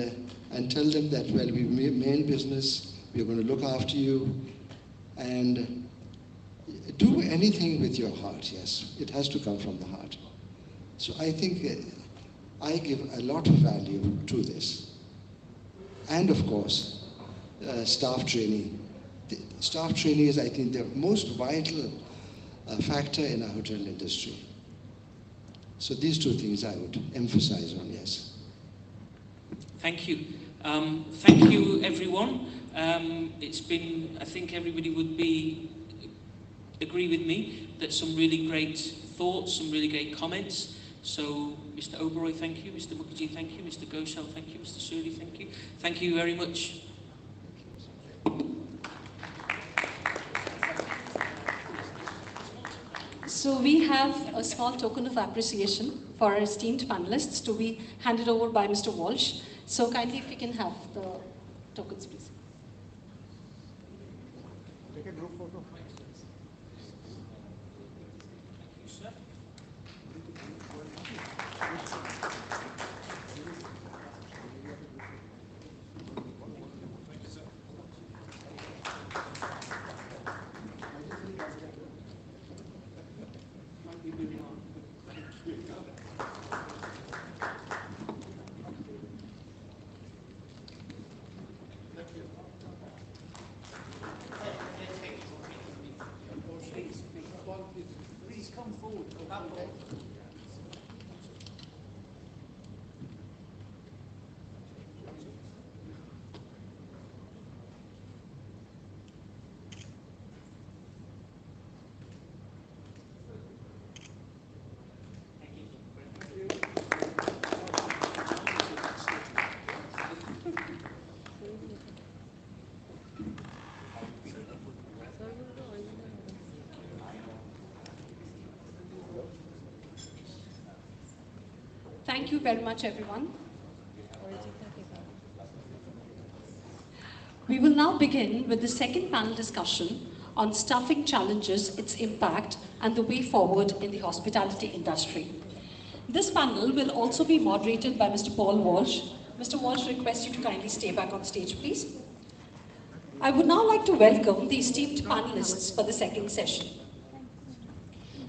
tell them that, well, we mean business, we're going to look after you, and do anything with your heart, yes. It has to come from the heart. So I think I give a lot of value to this. And of course, staff training. Staff training is, I think, the most vital factor in our hotel industry. So these 2 things I would emphasize on, yes. Thank you. Thank you, everyone. It's been, I think everybody would agree with me that some really great thoughts, some really great comments. So, Mr. Oberoi, thank you. Mr. Mukherjee, thank you. Mr. Ghoshal, thank you. Mr. Suri, thank you. Thank you very much. So we have a small token of appreciation for our esteemed panelists to be handed over by Mr. Walsh. So kindly if we can have the tokens, please. Take a group photo. Thank you very much, everyone. We will now begin with the second panel discussion on staffing challenges, its impact, and the way forward in the hospitality industry. This panel will also be moderated by Mr. Paul Walsh. Mr. Walsh, request you to kindly stay back on stage, please. I would now like to welcome the esteemed panelists for the second session.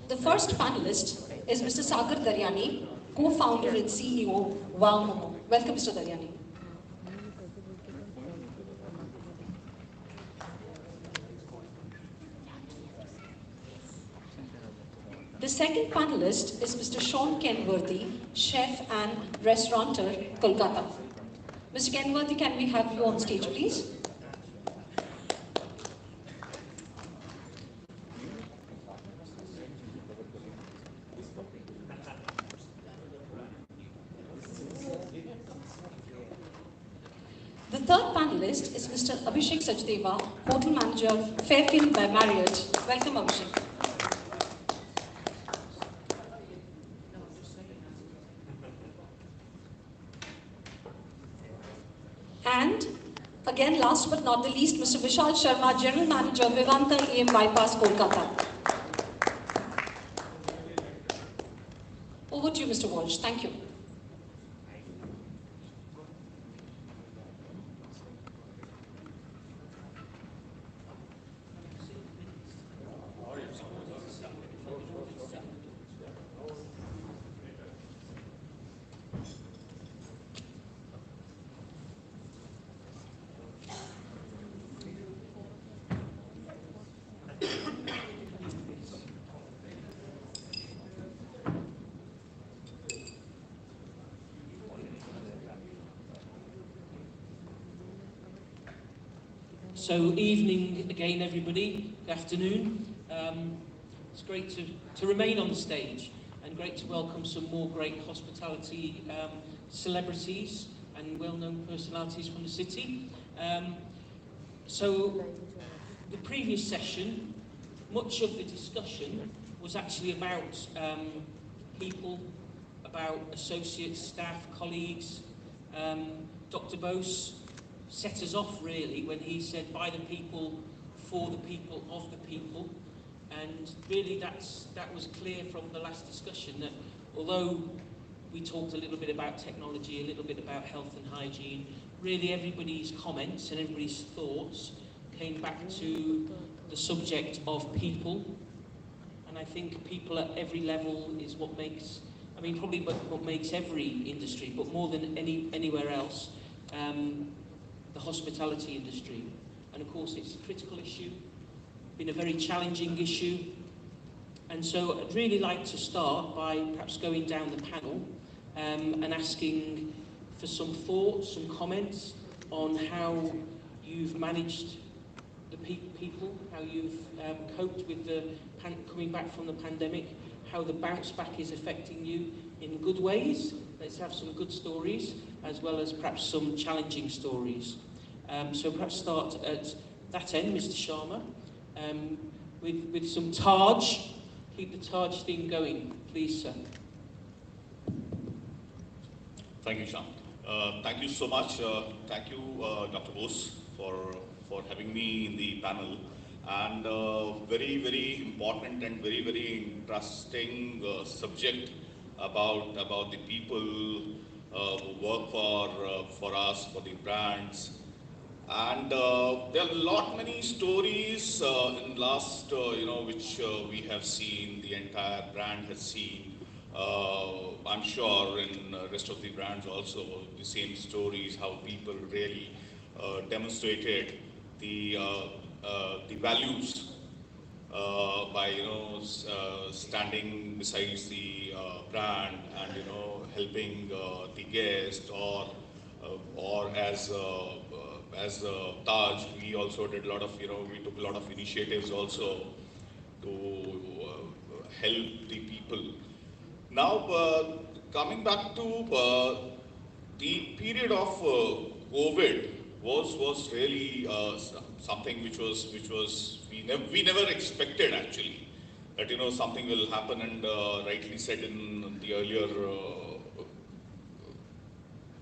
The first panelist is Mr. Sagar Daryani, co-founder and CEO, Wow Momo. Welcome, Mr. Daryani. The second panelist is Mr. Sean Kenworthy, chef and restaurateur, Kolkata. Mr. Kenworthy, can we have you on stage, please? The third panelist is Mr. Abhishek Sachdeva, Hotel Manager, Fairfield by Marriott. Welcome, Abhishek. And again, last but not the least, Mr. Vishal Sharma, General Manager, Vivanta EM Bypass, Kolkata. Over to you, Mr. Walsh. Thank you. So evening again, everybody. Good afternoon. It's great to remain on the stage and great to welcome some more great hospitality celebrities and well-known personalities from the city. So the previous session, much of the discussion was actually about people, about associates, staff, colleagues. Dr. Bose set us off really when he said by the people, for the people, of the people, and really that was clear from the last discussion that although we talked a little bit about technology, a little bit about health and hygiene, really everybody's comments and everybody's thoughts came back to the subject of people, and I think people at every level is what makes, I mean probably what makes every industry, but more than anywhere else, the hospitality industry. And of course it's a critical issue, been a very challenging issue, and so I'd really like to start by perhaps going down the panel and asking for some thoughts, some comments on how you've managed the people, how you've coped with the coming back from the pandemic, how the bounce back is affecting you in good ways. Let's have some good stories, as well as perhaps some challenging stories. So perhaps start at that end, Mr. Sharma, with some Taj. Keep the Taj theme going, please, sir. Thank you, Shyam. Thank you so much. Thank you, Dr. Bose, for having me in the panel. And very, very important and very, very interesting subject about the people who work for us, for the brands. And there are many stories in last, which we have seen, the entire brand has seen. I'm sure in rest of the brands also the same stories, how people really demonstrated the values by standing besides the brand and helping the guest, or as Taj, we also did a lot of we took a lot of initiatives also to help the people. Now, coming back to the period of COVID was really something which was we never expected actually that something will happen, and rightly said in the earlier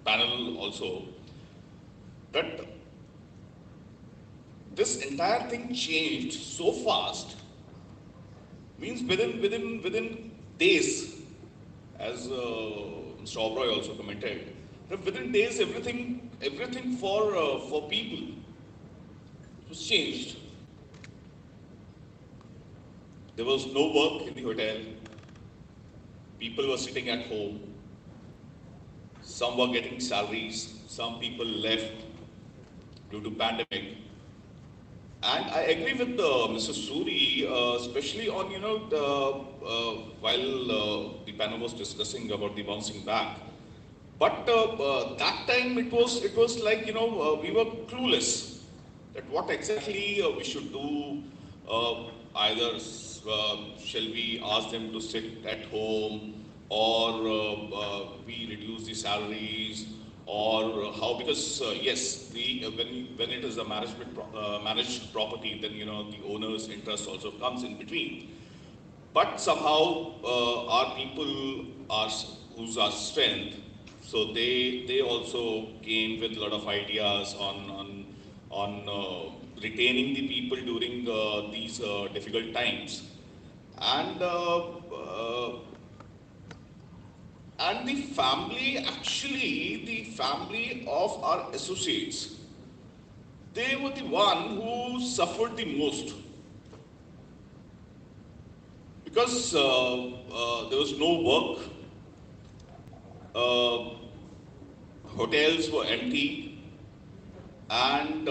panel also that this entire thing changed so fast, means within days, as Mr. Oberoi also commented, that within days everything for people was changed. There was no work in the hotel. People were sitting at home. Some were getting salaries. Some people left due to pandemic. And I agree with Mr. Suri, especially on while the panel was discussing about the bouncing back. But that time it was like we were clueless that what exactly we should do. Either shall we ask them to sit at home, or we reduce the salaries, or how? Because yes, when it is a managed property, then the owner's interest also comes in between. But somehow our people are who's our strength, so they also came with a lot of ideas on retaining the people during these difficult times, and the family, actually the family of our associates, they were the one who suffered the most, because there was no work, hotels were empty, and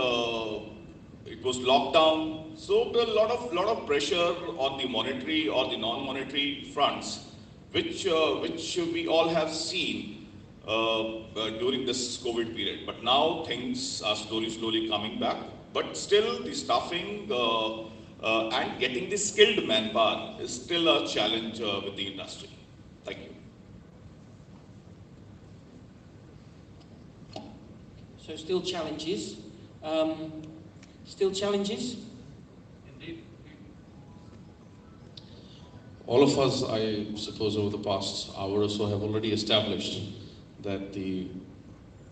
it was lockdown. So there was a lot of pressure on the monetary or the non-monetary fronts, which we all have seen during this COVID period. But now things are slowly coming back. But still, the staffing and getting the skilled manpower is still a challenge with the industry. Thank you. So still challenges. Still challenges? Indeed. All of us, I suppose, over the past hour or so have already established that the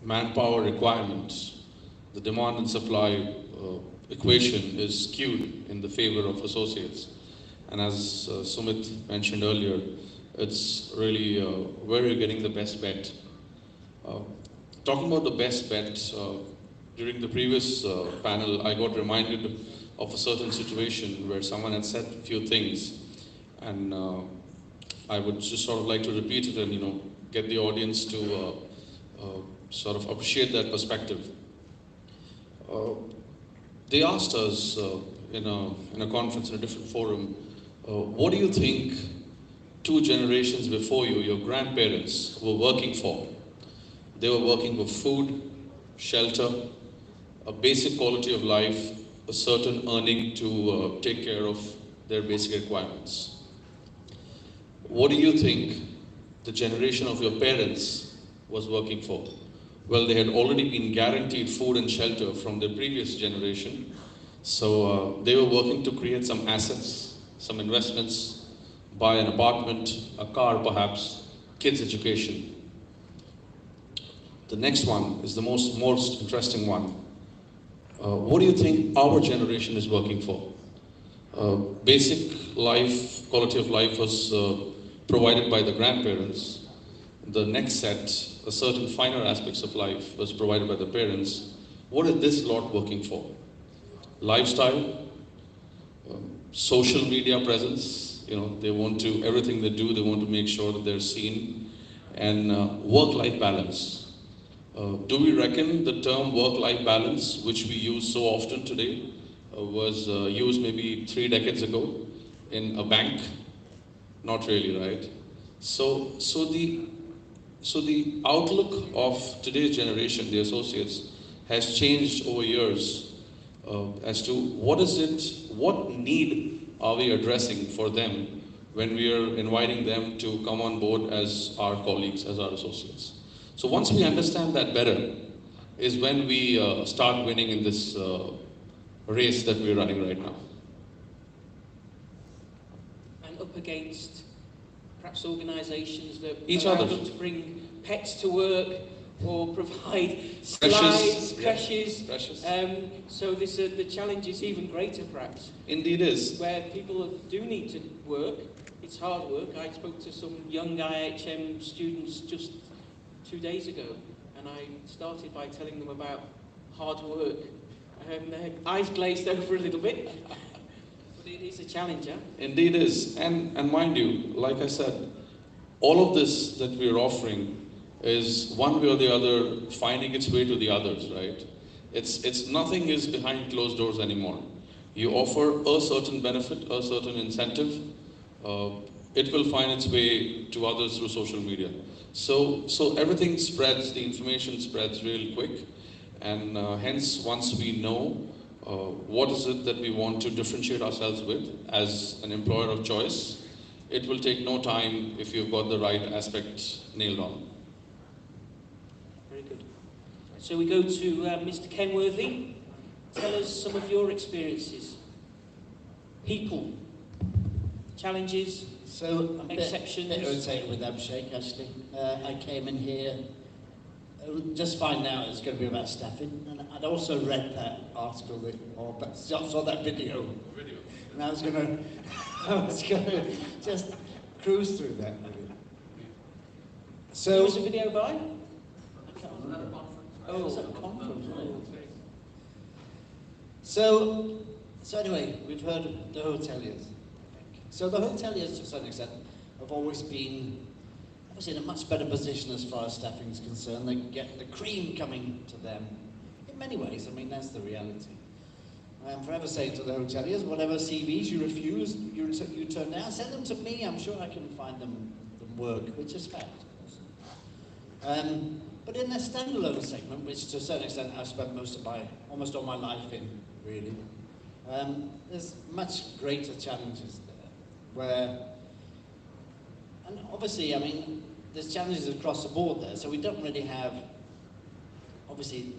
manpower requirements, the demand and supply equation is skewed in the favor of associates. And as Sumit mentioned earlier, it's really where you're getting the best bet. Talking about the best bet, during the previous panel, I got reminded of a certain situation where someone had said a few things, and I would just sort of like to repeat it and get the audience to sort of appreciate that perspective. They asked us in a conference, in a different forum, what do you think 2 generations before you, your grandparents, were working for? They were working for food, shelter, a basic quality of life, a certain earning to take care of their basic requirements. What do you think the generation of your parents was working for? Well, they had already been guaranteed food and shelter from their previous generation, so they were working to create some assets, some investments, buy an apartment, a car perhaps, kids' education. The next one is the most interesting one. What do you think our generation is working for? Basic life, quality of life was provided by the grandparents. The next set, a certain finer aspects of life was provided by the parents. What is this lot working for? Lifestyle, social media presence, they want to, everything they do, they want to make sure that they're seen, and work-life balance. Do we reckon the term work-life balance, which we use so often today, was used maybe 3 decades ago in a bank? Not really, right? So the outlook of today's generation, the associates, has changed over years as to what need are we addressing for them when we are inviting them to come on board as our colleagues, as our associates. So once we understand that better, is when we start winning in this race that we're running right now. And up against perhaps organisations that Each allow other. them to bring pets to work or provide Precious, slides, yeah, creches. precious. So the challenge is even greater perhaps. Indeed is. Where people do need to work, it's hard work. I spoke to some young IIHM students just 2 days ago, and I started by telling them about hard work. Their eyes glazed over a little bit, but it is a challenge, huh? Indeed is. And mind you, like I said, all of this that we're offering is one way or the other finding its way to the others, right? It's nothing is behind closed doors anymore. You offer a certain benefit, a certain incentive, it will find its way to others through social media. So everything spreads, the information spreads really quick, and hence once we know what is it that we want to differentiate ourselves with as an employer of choice, it will take no time if you've got the right aspects nailed on. Very good. So we go to Mr. Kenworthy. Tell us some of your experiences. People, challenges, so I'm exceptions. A bit irritated with Abhishek actually. I came in here just finding out it's going to be about staffing, and I'd also read that article saw that video. And I was going to just cruise through that. So Who was the video by? I can't remember. Oh, was that a conference? So anyway, we've heard of the hoteliers. So the hoteliers, to a certain extent, have always been obviously in a much better position as far as staffing is concerned. They get the cream coming to them. In many ways, I mean, that's the reality. I'm forever saying to the hoteliers, whatever CVs you refuse, you turn down, send them to me. I'm sure I can find them work, which is fact. But in the standalone segment, which to a certain extent I've spent almost all my life in, really, there's much greater challenges there, where, and obviously, I mean, there's challenges across the board there, so we don't really have, obviously,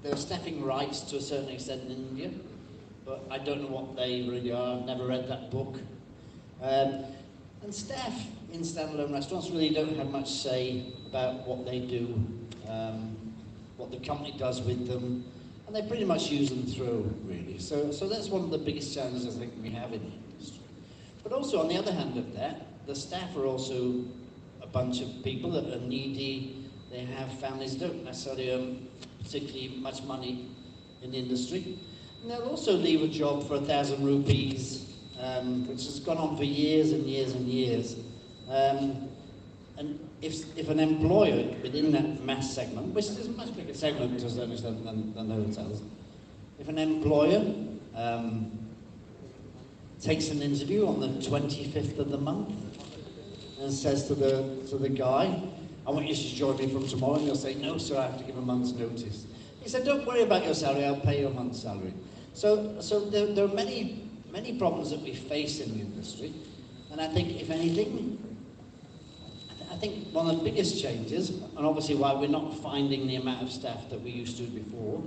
there are staffing rights to a certain extent in India, but I don't know what they really are. I've never read that book. And staff in standalone restaurants really don't have much say about what they do, what the company does with them, and they pretty much use them through, really. So that's one of the biggest challenges I think we have in the industry. But also, on the other hand of that, the staff are also a bunch of people that are needy. They have families, don't necessarily earn particularly much money in the industry. And they'll also leave a job for 1,000 rupees, which has gone on for years and years and years. And if an employer within that mass segment, which is a much bigger segment to a certain extent than the hotels, if an employer takes an interview on the 25th of the month and says to the guy, I want you to join me from tomorrow, and he'll say, no, sir, I have to give a month's notice. He said, don't worry about your salary, I'll pay you a month's salary. So there are many problems that we face in the industry, and I think, if anything, I think one of the biggest changes, and obviously why we're not finding the amount of staff that we used to before,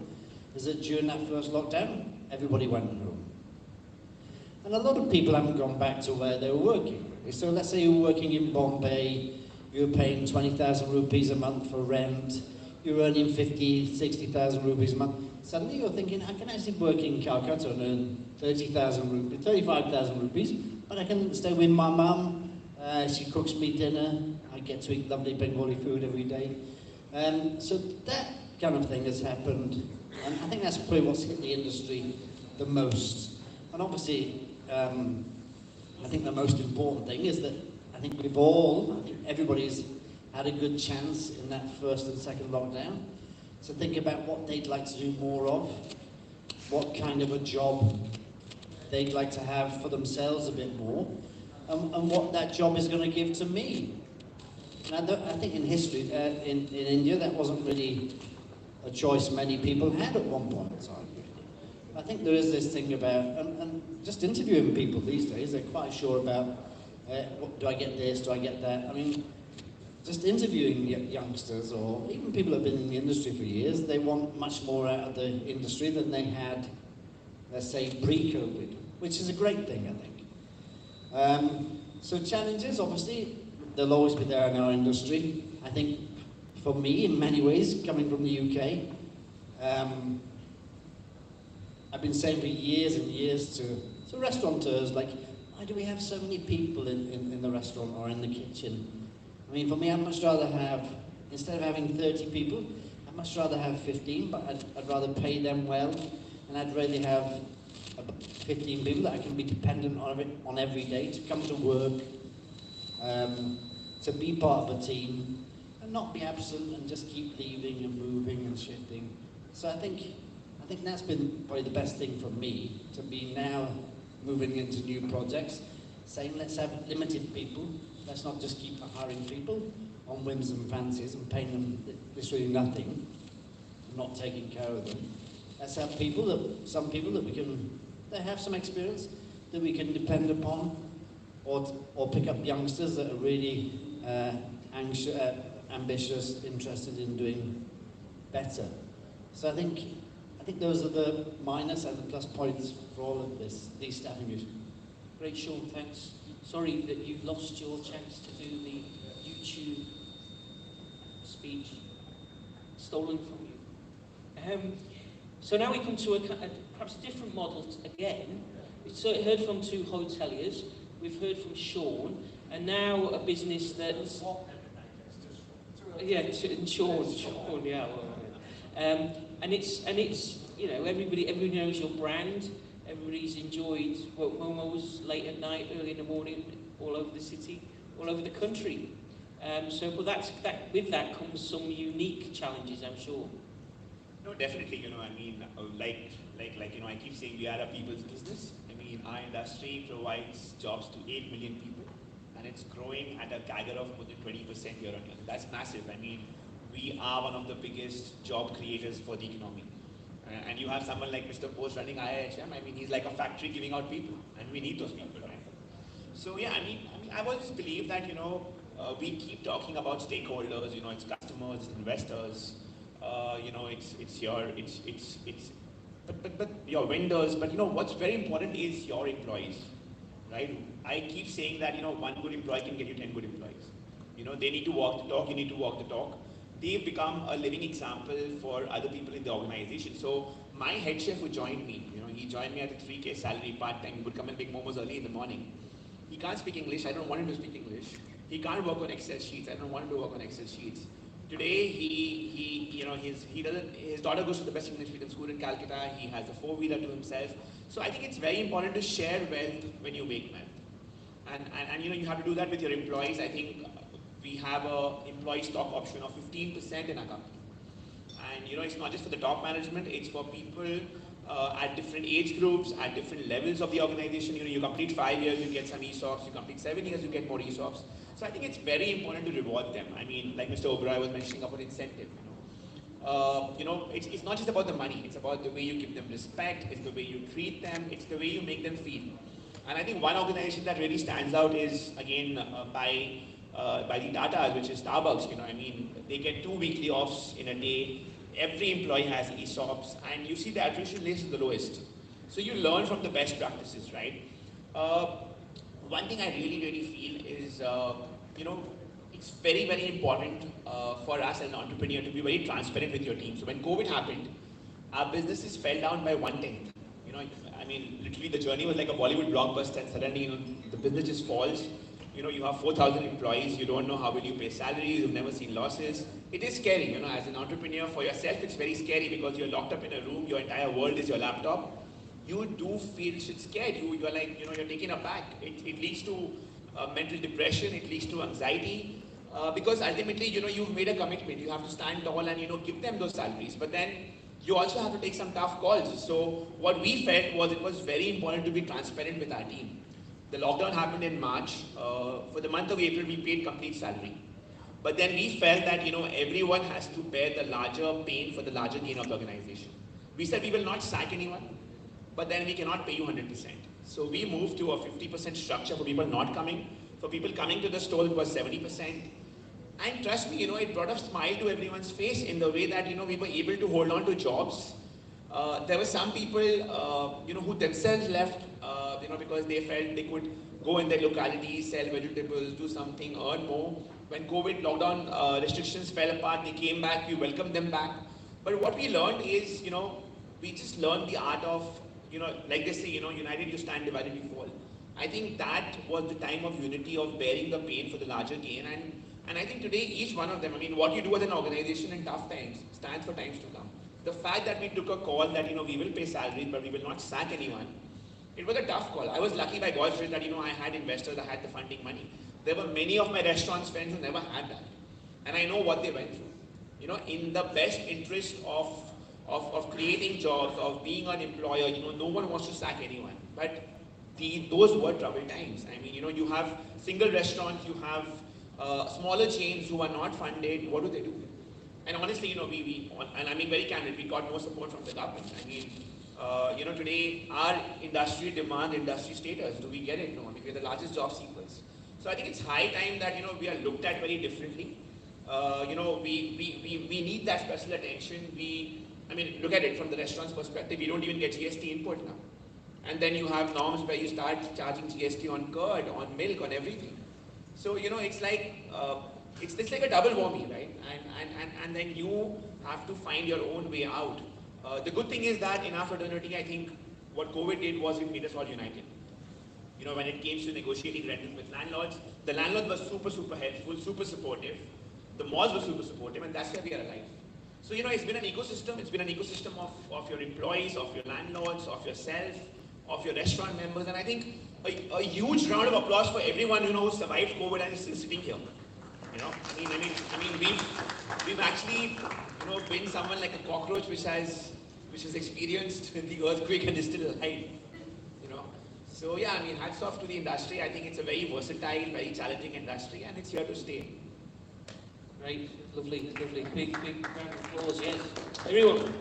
is that during that first lockdown, everybody went home. And a lot of people haven't gone back to where they were working. So let's say you're working in Bombay, you're paying 20,000 rupees a month for rent, you're earning 50, 60,000 rupees a month. Suddenly you're thinking, I can actually work in Calcutta and earn 30,000 rupees, 35,000 rupees, but I can stay with my mum, she cooks me dinner, I get to eat lovely Bengali food every day. So that kind of thing has happened, and I think that's probably what's hit the industry the most. And obviously, I think the most important thing is that I think everybody's had a good chance in that first and second lockdown to think about what they'd like to do more of. what kind of a job they'd like to have for themselves a bit more, and what that job is going to give to me. And I think in history, in India, that wasn't really a choice many people had at one point in time. I think there is this thing about, and just interviewing people these days, they're quite sure about, do I get this, do I get that? I mean, just interviewing youngsters, or even people who have been in the industry for years, they want much more out of the industry than they had, let's say, pre-COVID, which is a great thing, I think. So challenges, obviously, they'll always be there in our industry. I think, for me, in many ways, coming from the UK, I've been saying for years and years to restaurateurs, like, why do we have so many people in the restaurant or in the kitchen? I mean, for me, I'd much rather have, instead of having 30 people, I'd much rather have 15, but I'd rather pay them well, and I'd rather have 15 people that I can be dependent on every day to come to work, to be part of a team, and not be absent and just keep leaving and moving and shifting. So I think that's been probably the best thing for me, to be now moving into new projects, saying let's have limited people, let's not just keep hiring people on whims and fancies and paying them literally nothing, not taking care of them. Let's have people some people that they have some experience that we can depend upon, or pick up youngsters that are really ambitious, interested in doing better. So I think those are the minus and the plus points for all of these staffing issues. Great, Sean, thanks. Sorry that you've lost your chance to do the YouTube speech, stolen from you. So now we come to perhaps a different model again. We've heard from two hoteliers, we've heard from Sean, and now a business that's... Yeah, Sean, yeah. And it's you know, everybody knows your brand. Everybody's enjoyed Momo's late at night, early in the morning, all over the city, all over the country. But with that comes some unique challenges, I'm sure. No, definitely. You know, I mean, like you know, I keep saying we are a people's business. I mean, our industry provides jobs to 8 million people, and it's growing at a CAGR of more than 20% year on year. That's massive. I mean, we are one of the biggest job creators for the economy. And you have someone like Mr. Bose running IIHM. I mean, he's like a factory giving out people, and we need those people, right? So yeah, I mean, I've always believed that, you know, we keep talking about stakeholders. You know, it's customers, it's investors. You know, it's your vendors. But you know, what's very important is your employees, right? I keep saying that, you know, one good employee can get you 10 good employees. You know, they need to walk the talk. You need to walk the talk. They've become a living example for other people in the organization. So my head chef who joined me, you know, he joined me at a 3K salary part-time. He would come and make momos early in the morning. He can't speak English. I don't want him to speak English. He can't work on Excel sheets. I don't want him to work on Excel sheets. Today, his daughter goes to the best English medium school in Calcutta. He has a 4-wheeler to himself. So I think it's very important to share wealth when you make wealth. And you know, you have to do that with your employees. I think we have a employee stock option of 15% in our company. And you know, it's not just for the top management, it's for people at different age groups, at different levels of the organization. You know, you complete 5 years, you get some ESOPs, you complete 7 years, you get more ESOPs. So I think it's very important to reward them. I mean, like Mr. Oberoi was mentioning about incentive, you know, it's not just about the money, it's about the way you give them respect, it's the way you treat them, it's the way you make them feel. And I think one organization that really stands out is, again, by the data, which is Starbucks. You know, I mean, they get 2 weekly offs in a day. Every employee has ESOPs, and you see the attrition rate is the lowest. So you learn from the best practices, right? One thing I really feel is, you know, it's very, very important for us as an entrepreneur to be very transparent with your team. So when COVID happened, our businesses fell down by 1/10. You know, I mean, literally the journey was like a Bollywood blockbuster, and suddenly, you know, the business just falls. You know, you have 4,000 employees, you don't know how will you pay salaries, you've never seen losses. It is scary, you know, as an entrepreneur. For yourself, it's very scary because you're locked up in a room, your entire world is your laptop. You do feel scared. You're like, you know, you're taken aback. It leads to mental depression, it leads to anxiety. Because ultimately, you know, you've made a commitment. You have to stand tall and, you know, give them those salaries. But then you also have to take some tough calls. So what we felt was it was very important to be transparent with our team. The lockdown happened in March. For the month of April, we paid complete salary. But then we felt that everyone has to bear the larger pain for the larger gain of the organization. We said we will not sack anyone, but then we cannot pay you 100%. So we moved to a 50% structure for people not coming. For people coming to the store, it was 70%. And trust me, it brought a smile to everyone's face in the way that, we were able to hold on to jobs. There were some people, who themselves left, because they felt they could go in their locality, sell vegetables, do something, earn more. When COVID lockdown restrictions fell apart, they came back, we welcomed them back. But what we learned is, we just learned the art of, like they say, united you stand, divided you fall. I think that was the time of unity, of bearing the pain for the larger gain. And I think today, each one of them, what you do as an organization in tough times stands for times to come. The fact that we took a call that, we will pay salaries, but we will not sack anyone, it was a tough call. I was lucky by God's grace that, I had investors, I had the funding money. There were many of my restaurants friends who never had that. And I know what they went through. In the best interest of creating jobs, of being an employer, no one wants to sack anyone. But those were troubled times. You have single restaurants, you have smaller chains who are not funded. What do? And honestly, and I'm being very candid, we got no support from the government. Today our industry demands industry status. Do we get it? No. We're the largest job seekers. So I think it's high time that we are looked at very differently. We need that special attention. Look at it from the restaurant's perspective. We don't even get GST input now. And then you have norms where you start charging GST on curd, on milk, on everything. So it's like it's like a double whammy, right? And then you have to find your own way out. The good thing is that in our fraternity, I think what COVID did was it made us all united. When it came to negotiating rentals with landlords, the landlords were super helpful, super supportive. The malls were super supportive, and that's why we are alive. So it's been an ecosystem. It's been an ecosystem of your employees, of your landlords, of yourself, of your restaurant members, and I think a huge round of applause for everyone who survived COVID and is still sitting here. We've actually been someone like a cockroach which has experienced the earthquake and is still alive. So yeah, hats off to the industry. I think it's a very versatile, very challenging industry, and it's here to stay. Great, lovely. Big round of applause, yes. Everyone.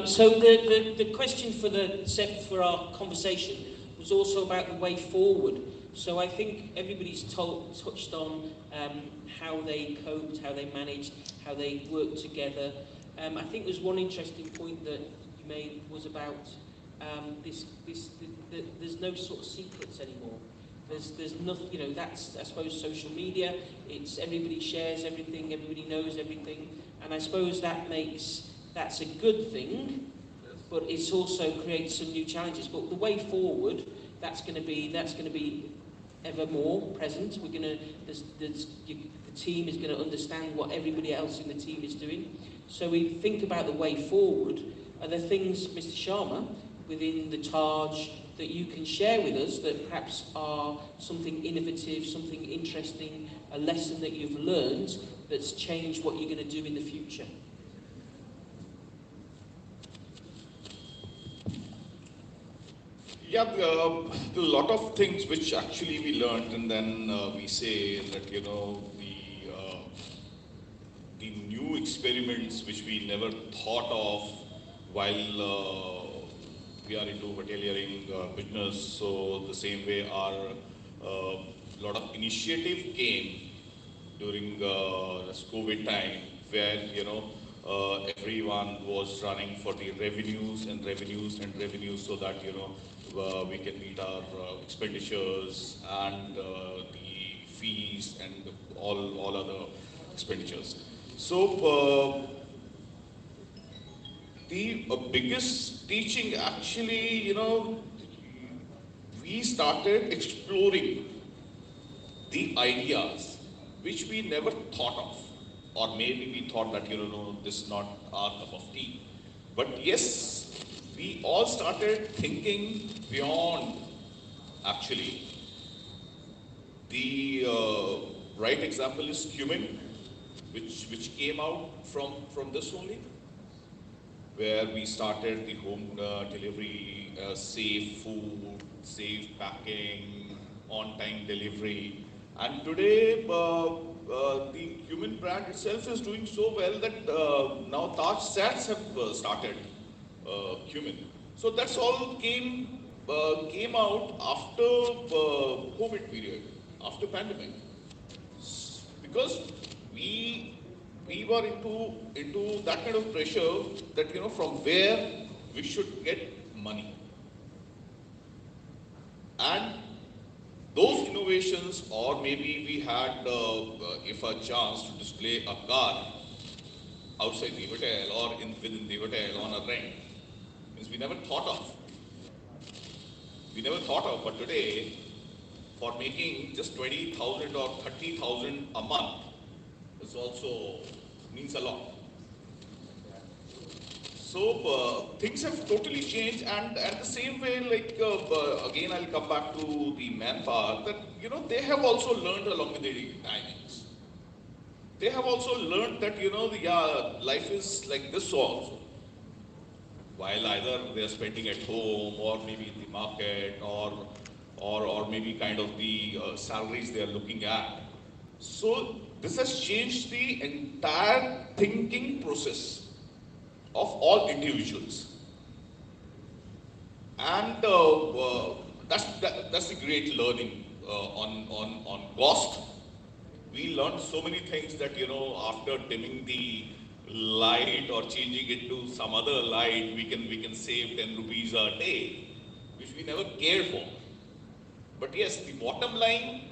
So the question for our conversation was also about the way forward. So I think everybody's touched on how they coped, how they managed, how they worked together. I think there's one interesting point that you made was about there's no sort of secrets anymore. There's nothing, that's, I suppose, social media. It's everybody shares everything, everybody knows everything. And I suppose that's a good thing, but it's also creates some new challenges. But the way forward, that's going to be ever more present. The team is going to understand what everybody else in the team is doing. So we think about the way forward. Are there things, Mr. Sharma, within the Taj that you can share with us that perhaps are something innovative, something interesting, a lesson that you've learned that's changed what you're going to do in the future? Yeah, a lot of things which actually we learned, and then we say that the new experiments which we never thought of while we are into hoteliering business. So the same way our lot of initiative came during this COVID time, where everyone was running for the revenues and revenues and revenues, so that we can meet our expenditures and the fees and all other expenditures. So the biggest teaching actually, we started exploring the ideas which we never thought of, or maybe we thought that this is not our cup of tea. But yes, we all started thinking beyond. Actually, the right example is cumin, which came out from this only. where we started the home delivery, safe food, safe packing, on-time delivery. And today, the human brand itself is doing so well that now Taj Sats have started human. So that's all came out after COVID period, after pandemic, because we were into that kind of pressure that from where we should get money, and those innovations, or maybe we had if a chance to display a car outside the hotel or within the hotel on a rent, means we never thought of. But today, for making just 20,000 or 30,000 a month, is also means a lot. So things have totally changed, and at the same way, like again, I'll come back to the manpower, that they have also learned along with the timings. They have also learned that life is like this also. While either they are spending at home, or maybe in the market, or maybe kind of the salaries they are looking at. So this has changed the entire thinking process of all individuals, and that's the great learning on cost. We learned so many things that after dimming the light or changing it to some other light, we can save 10 rupees a day, which we never cared for. But yes, the bottom line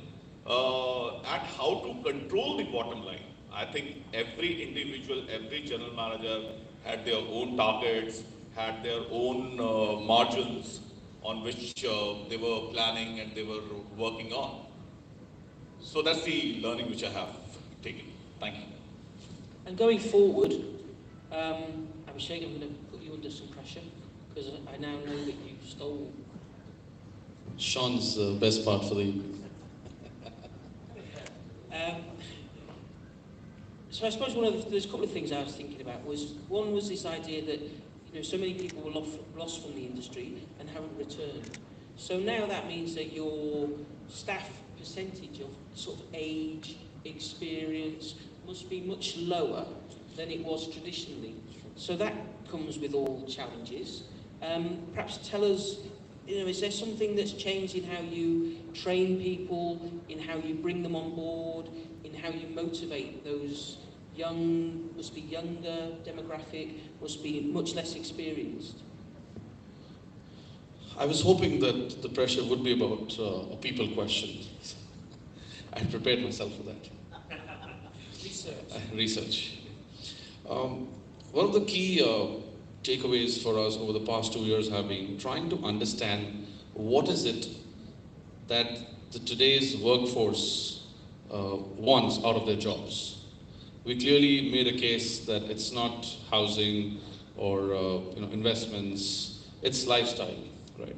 and how to control the bottom line. I think every individual, every general manager had their own targets, had their own margins on which they were planning and they were working on. So that's the learning which I have taken. Thank you. And going forward, Abhishek, I'm going to put you under some pressure, because I now know that you stole. Sean's the best part for the evening. So I suppose there's a couple of things I was thinking about. One was this idea that so many people were lost from the industry and haven't returned. So now that means that your staff percentage of sort of age, experience must be much lower than it was traditionally. So that comes with all challenges. Perhaps tell us, is there something that's changed in how you train people, in how you bring them on board, in how you motivate those must be younger demographic, must be much less experienced? I was hoping that the pressure would be about a people question. I prepared myself for that. Research. One of the key takeaways for us over the past 2 years have been trying to understand what is it that today's workforce wants out of their jobs. We clearly made a case that it's not housing or investments, it's lifestyle, right?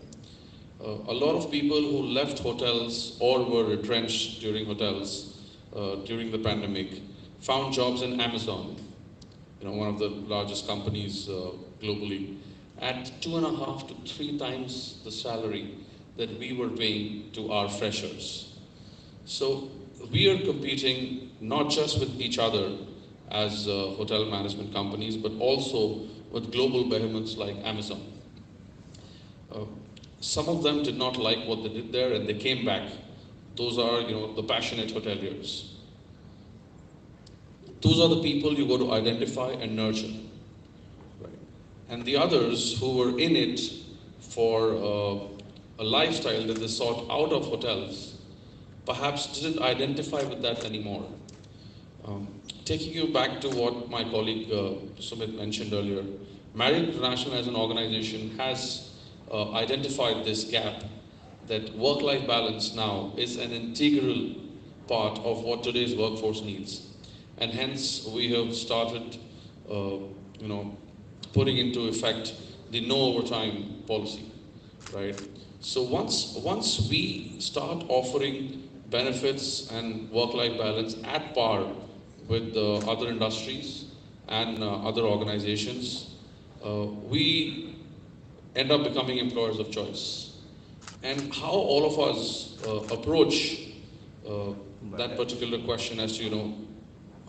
A lot of people who left hotels or were retrenched during hotels during the pandemic found jobs in Amazon, one of the largest companies globally, at 2.5 to 3 times the salary that we were paying to our freshers. So we are competing not just with each other as hotel management companies, but also with global behemoths like Amazon. Some of them did not like what they did there and they came back. Those are, the passionate hoteliers. Those are the people you got to identify and nurture. Right? And the others who were in it for a lifestyle that they sought out of hotels, perhaps didn't identify with that anymore. Taking you back to what my colleague Sumit mentioned earlier, Marriott International as an organization has identified this gap, that work-life balance now is an integral part of what today's workforce needs. And hence we have started putting into effect the no overtime policy, right? So once we start offering benefits and work-life balance at par with other industries and other organizations, we end up becoming employers of choice. And how all of us approach that particular question as to,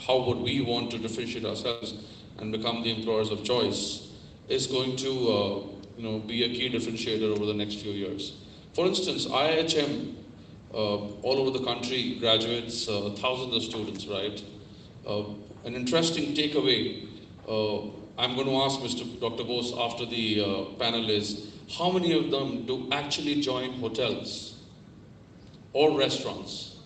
how would we want to differentiate ourselves and become the employers of choice is going to, be a key differentiator over the next few years. For instance, IIHM, all over the country, graduates thousands of students, right? An interesting takeaway I'm going to ask Dr. Bose after the panel is, how many of them do actually join hotels or restaurants,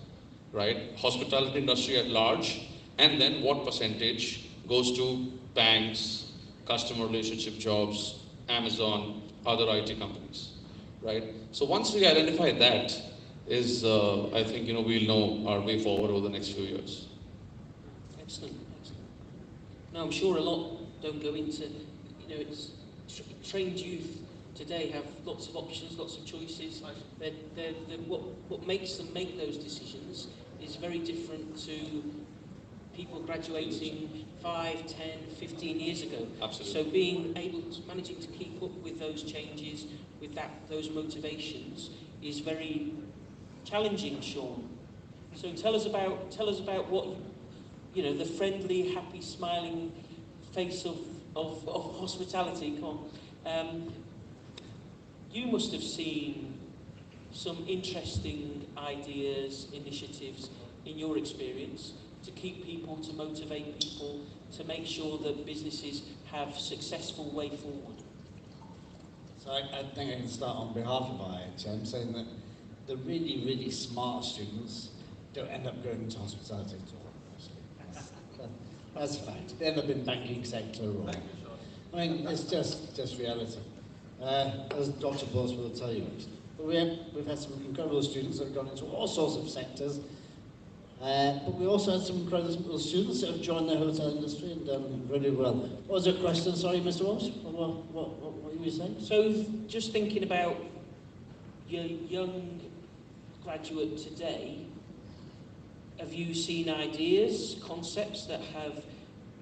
right? Hospitality industry at large, and then what percentage goes to banks, customer relationship jobs, Amazon, other IT companies, right? So once we identify that, I think, we'll know our way forward over the next few years. Excellent, excellent. Now, I'm sure a lot don't go into, it's trained youth today have lots of options, lots of choices. What makes them make those decisions is very different to people graduating 5, 10, 15 years ago. Absolutely. So managing to keep up with those changes, with those motivations, is very challenging, Sean. So tell us about what, the friendly, happy, smiling face of hospitality. Come on. You must have seen some interesting ideas, initiatives in your experience to keep people, to motivate people, to make sure that businesses have successful way forward. So I think I can start on behalf of IIHM saying that the really, really smart students don't end up going into hospitality at all. That's a fact. They end up in banking sector or, it's just reality. As Dr. Bose will tell you. But we've had some incredible students that have gone into all sorts of sectors. But we also had some incredible students that have joined the hotel industry and done really well. What was your question? Sorry, Mr. Walsh? What were you saying? So just thinking about your young graduate today, have you seen ideas, concepts that have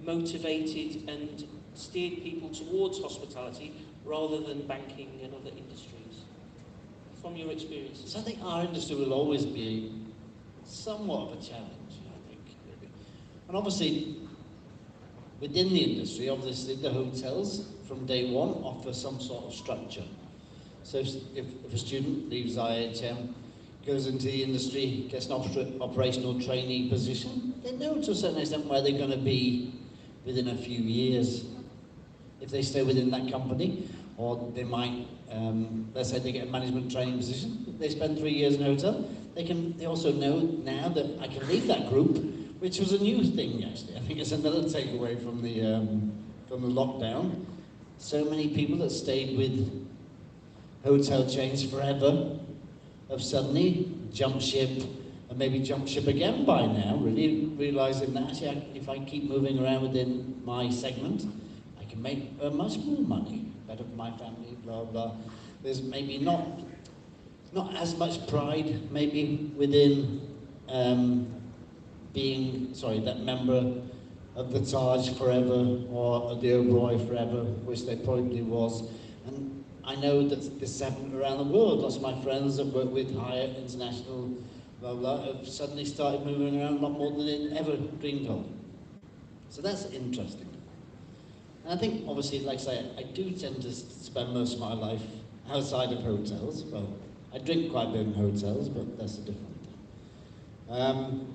motivated and steered people towards hospitality rather than banking and other industries, from your experiences? So I think our industry will always be somewhat of a challenge, I think, really. And obviously, within the industry, obviously the hotels from day one offer some sort of structure. So if a student leaves IIHM, goes into the industry, gets an operational trainee position, they know to a certain extent where they're going to be within a few years. If they stay within that company, or they might, let's say they get a management training position, they spend 3 years in a hotel, they also know now that I can leave that group, which was a new thing actually. I think it's another takeaway from the lockdown. So many people that stayed with hotel chains forever have suddenly jumped ship, and maybe jump ship again by now, really realising that actually if I keep moving around within my segment, I can make much more money, better for my family, blah, blah. There's maybe not as much pride maybe within being, that member of the Taj forever or the Oberoi forever, which there probably was. And I know that this happened around the world. Lots of my friends that work with Hyatt International, blah, blah, have suddenly started moving around a lot more than they'd ever dreamed of. So that's interesting. And I think, obviously, like I say, I do tend to spend most of my life outside of hotels. Well, I drink quite a bit in hotels, but that's a different thing.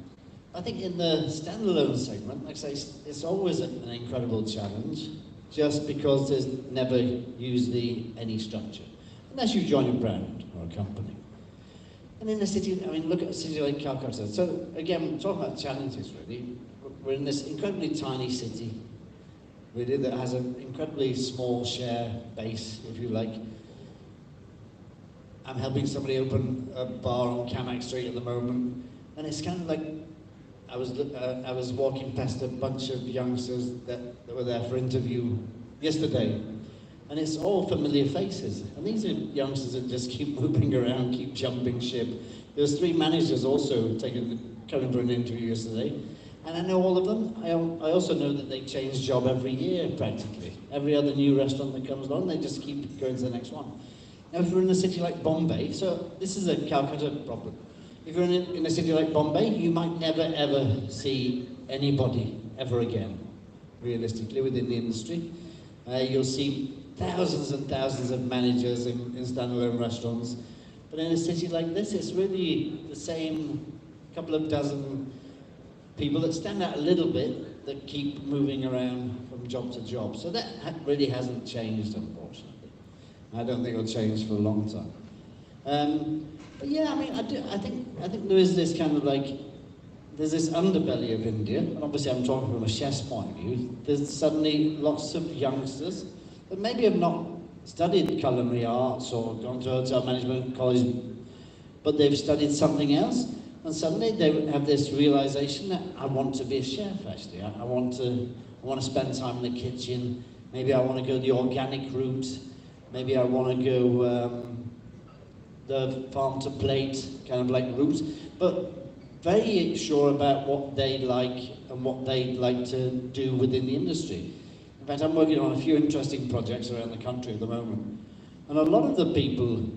I think in the standalone segment, like I say, it's always an incredible challenge, just because there's never usually any structure, unless you join a brand or a company. And in the city, look at a city like Calcutta. So again, talking about challenges really, we're in this incredibly tiny city, really, that has an incredibly small share base, if you like. I'm helping somebody open a bar on Camac Street at the moment, and it's kind of like, I was walking past a bunch of youngsters that were there for interview yesterday, and it's all familiar faces. And these are youngsters that just keep moving around, keep jumping ship. There was 3 managers also coming for an interview yesterday, And I know all of them. I also know that they change job every year, practically. Every other new restaurant that comes along, they just keep going to the next one. Now, if you're in a city like Bombay, so this is a Calcutta problem. If you're in a city like Bombay, you might never ever see anybody ever again, realistically, within the industry. You'll see thousands and thousands of managers in standalone restaurants. But in a city like this, it's really the same couple of dozen people that stand out a little bit that keep moving around from job to job. So that really hasn't changed, unfortunately. I don't think it'll change for a long time. But yeah, I mean, I think there is this kind of like, there's this underbelly of India, and obviously I'm talking from a chef's point of view. There's suddenly lots of youngsters that maybe have not studied culinary arts or gone to hotel management college, but they've studied something else, and suddenly they have this realization that I want to be a chef. Actually, I want to spend time in the kitchen. Maybe I want to go the organic route. Maybe I want to go the farm to plate kind of like route, but very sure about what they like and what they'd like to do within the industry. In fact, I'm working on a few interesting projects around the country at the moment. And a lot of the people,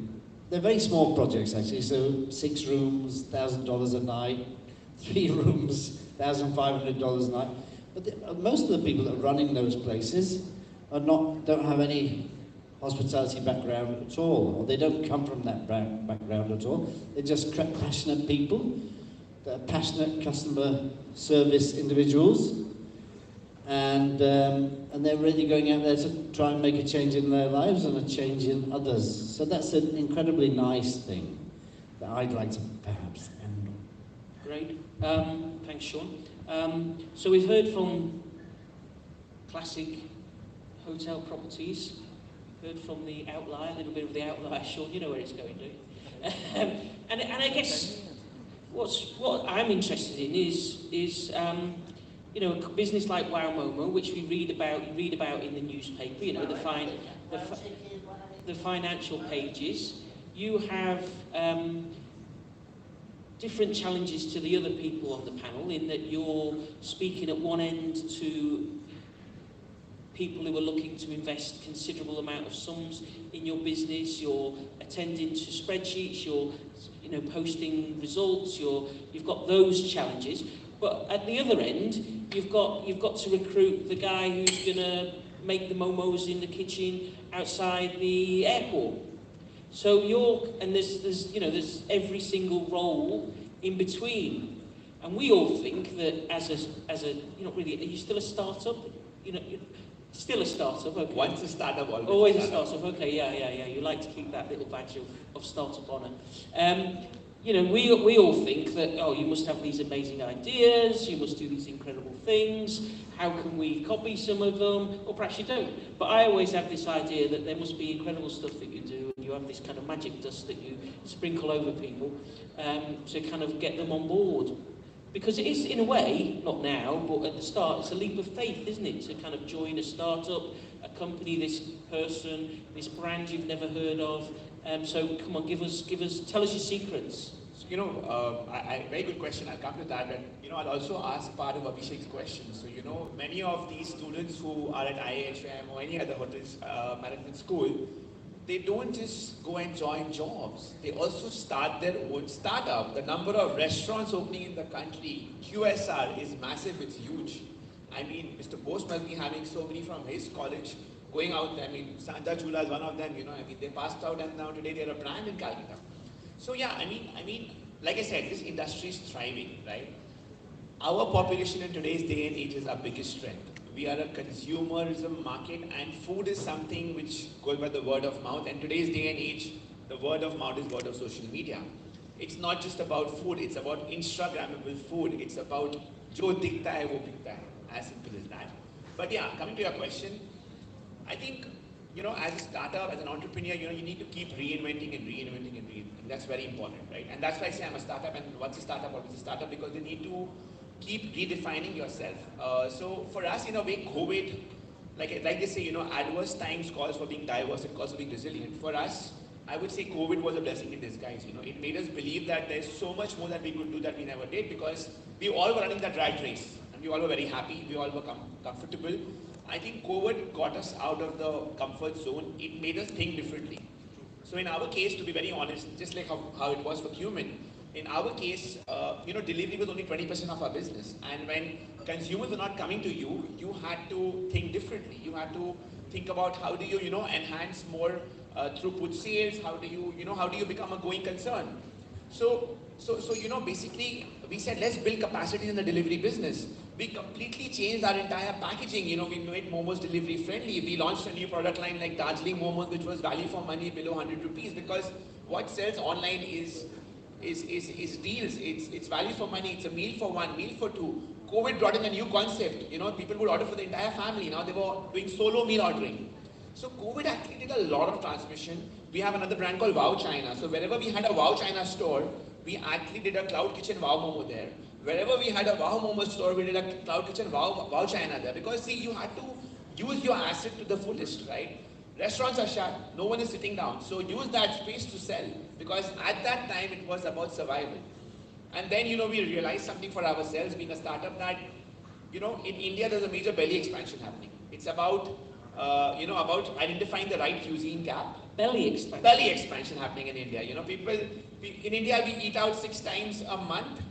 they're very small projects actually, so 6 rooms, $1,000 a night, 3 rooms, $1,500 a night. But most of the people that are running those places don't have any hospitality background at all, or they don't come from that background at all. They're just passionate people, they're passionate customer service individuals, and they're really going out there to try and make a change in their lives and a change in others. So that's an incredibly nice thing that I'd like to perhaps end on. Great. Thanks, Sean. So we've heard from classic hotel properties, heard from the outlier, a little bit of the outlier. Sean, you know where it's going, don't you? And I guess what I'm interested in is you know, a business like Wow Momo, which we read about in the newspaper. You know, the financial pages. You have different challenges to the other people on the panel in that you're speaking at one end to people who are looking to invest considerable amount of sums in your business. You're attending to spreadsheets, you're posting results, you've got those challenges. But at the other end, you've got to recruit the guy who's gonna make the momos in the kitchen outside the airport. So there's every single role in between. And we all think that as a you're not really, are you still a startup? Still a startup, okay. Once a startup, always a startup, okay, yeah. You like to keep that little badge of startup honour. We all think that, you must have these amazing ideas, you must do these incredible things, how can we copy some of them? Or perhaps you don't. But I always have this idea that there must be incredible stuff that you do, and you have this kind of magic dust that you sprinkle over people to kind of get them on board. Because it is, in a way, not now, but at the start, it's a leap of faith, isn't it? To kind of join a startup, accompany this person, this brand you've never heard of. So come on, tell us your secrets. So, very good question. I'll come to that. And, I'll also ask part of Abhishek's question. So, many of these students who are at IIHM or any other hotels management school, they don't just go and join jobs. They also start their own startup. The number of restaurants opening in the country, QSR, is massive, it's huge. I mean, Mr. Bose must be having so many from his college going out. I mean, Santa Chula is one of them, they passed out and now today they're a brand in Calcutta. So yeah, I mean, like I said, this industry is thriving, right? Our population in today's day and age is our biggest strength. We are a consumerism market, and food is something which goes by the word of mouth. And today's day and age, the word of mouth is word of social media. It's not just about food, it's about Instagrammable food. It's about jo dikhta hai, wo bikta hai. As simple as that. But yeah, coming to your question, I think, as a startup, as an entrepreneur, you need to keep reinventing and reinventing and reinventing. That's very important, right? And that's why I say I'm a startup, and what's a startup, always a startup, because they need to keep redefining yourself. So for us, in a way, COVID, like they say, adverse times calls for being diverse, it calls for being resilient. For us, I would say COVID was a blessing in disguise. It made us believe that there's so much more that we could do that we never did, because we all were running that rat race and we all were very happy. We all were comfortable. I think COVID got us out of the comfort zone. It made us think differently. So in our case, to be very honest, just like how it was for Cumin, in our case, delivery was only 20% of our business. And when consumers were not coming to you, you had to think differently. You had to think about how do you, enhance more throughput sales. How do you become a going concern? So basically, we said let's build capacity in the delivery business. We completely changed our entire packaging. We made momos delivery friendly. We launched a new product line like Darjeeling momos, which was value for money below 100 rupees, because what sells online is deals. It's value for money. It's a meal for one, meal for two. COVID brought in a new concept. People would order for the entire family. Now they were doing solo meal ordering. So COVID actually did a lot of transmission. We have another brand called Wow China. So wherever we had a Wow China store, we actually did a Cloud Kitchen Wow Momo there. Wherever we had a Wow Momo store, we did a Cloud Kitchen Wow China there. Because see, you had to use your asset to the fullest, right? Restaurants are shut, no one is sitting down. So use that space to sell. Because at that time, it was about survival. And then, we realized something for ourselves, being a startup, that, in India, there's a major belly expansion happening. It's about, about identifying the right cuisine gap. Belly expansion. Belly expansion happening in India. In India, we eat out 6 times a month.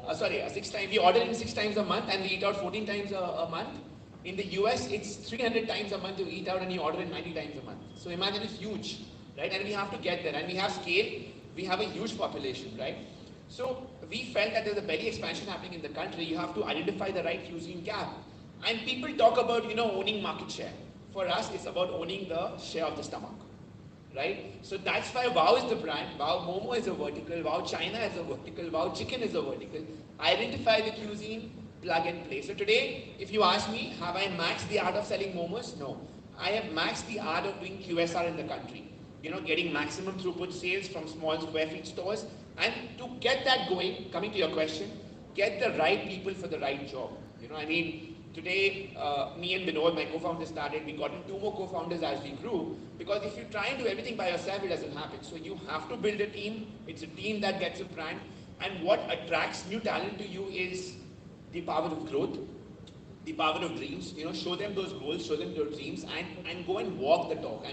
We order in 6 times a month and we eat out 14 times a month. In the US, it's 300 times a month you eat out and you order in 90 times a month. So imagine, it's huge, right? And we have to get there. And we have scale. We have a huge population, right? So we felt that there's a belly expansion happening in the country. You have to identify the right cuisine gap. And people talk about, owning market share. For us, it's about owning the share of the stomach, right? So that's why Wow is the brand. Wow Momo is a vertical. Wow China is a vertical. Wow Chicken is a vertical. Identify the cuisine, plug and play. So today, if you ask me, have I maxed the art of selling momos? No. I have maxed the art of doing QSR in the country. Getting maximum throughput sales from small square feet stores. And to get that going, coming to your question, get the right people for the right job. Today, me and Vinod, my co-founder, started. We got in 2 more co-founders as we grew. Because if you try and do everything by yourself, it doesn't happen. So you have to build a team. It's a team that gets a brand. And what attracts new talent to you is the power of growth, the power of dreams. Show them those goals, show them those dreams, and go and walk the talk.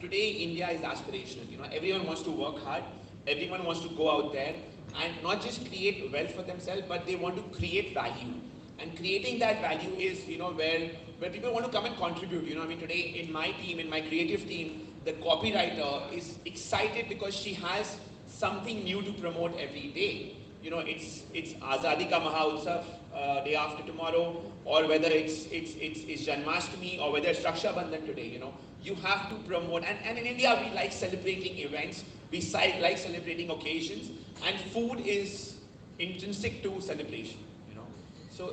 Today India is aspirational. Everyone wants to work hard. Everyone wants to go out there and not just create wealth for themselves, but they want to create value. And creating that value is, where people want to come and contribute. Today in my team, in my creative team, the copywriter is excited because she has something new to promote every day. It's Azadi Ka Maha Utsav day after tomorrow, or whether it's Janmashtami, or whether it's Raksha Bandhan today. You have to promote. And in India, we like celebrating events. We like celebrating occasions, and food is intrinsic to celebration. So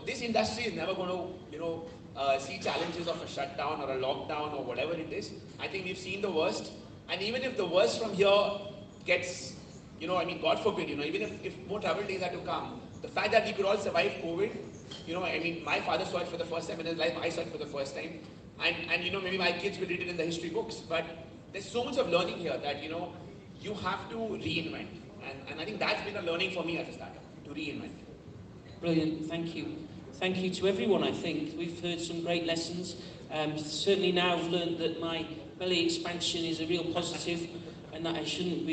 this industry is never going to, see challenges of a shutdown or a lockdown or whatever it is. I think we've seen the worst, and even if the worst from here gets, God forbid, even if more travel days are to come, the fact that we could all survive COVID, my father saw it for the first time in his life. I saw it for the first time, and maybe my kids will read it in the history books. But there's so much of learning here that you have to reinvent, and I think that's been a learning for me as a startup, to reinvent. Brilliant, thank you. Thank you to everyone, I think. We've heard some great lessons. Certainly now I've learned that my belly expansion is a real positive, and that I shouldn't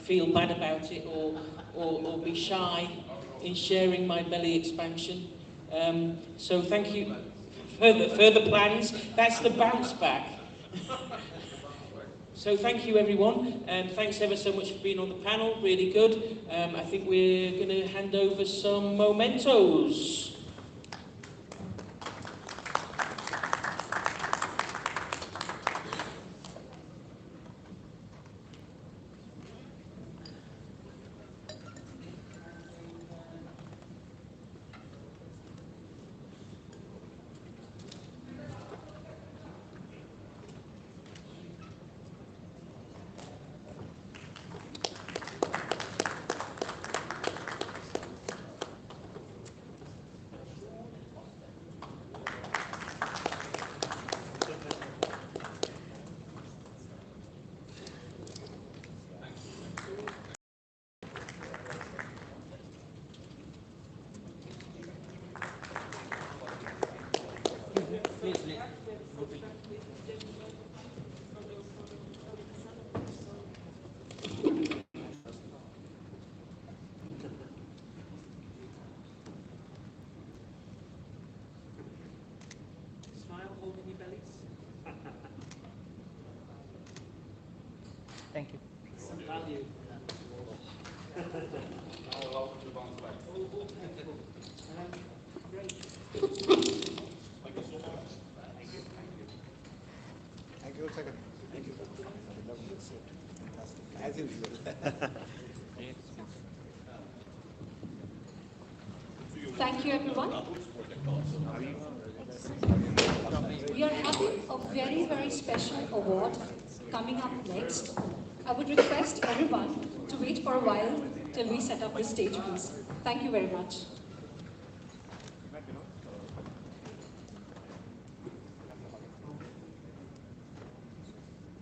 feel bad about it or be shy in sharing my belly expansion. So thank you. Further plans, that's the bounce back. So thank you everyone, and thanks ever so much for being on the panel, really good. I think we're going to hand over some mementos. Smile, holding your bellies. Thank you. Some value. Great. Thank you, second. Thank you. As usual. Thank you, everyone. We are having a very, very special award coming up next. I would request everyone to wait for a while till we set up the stage, please. Thank you very much.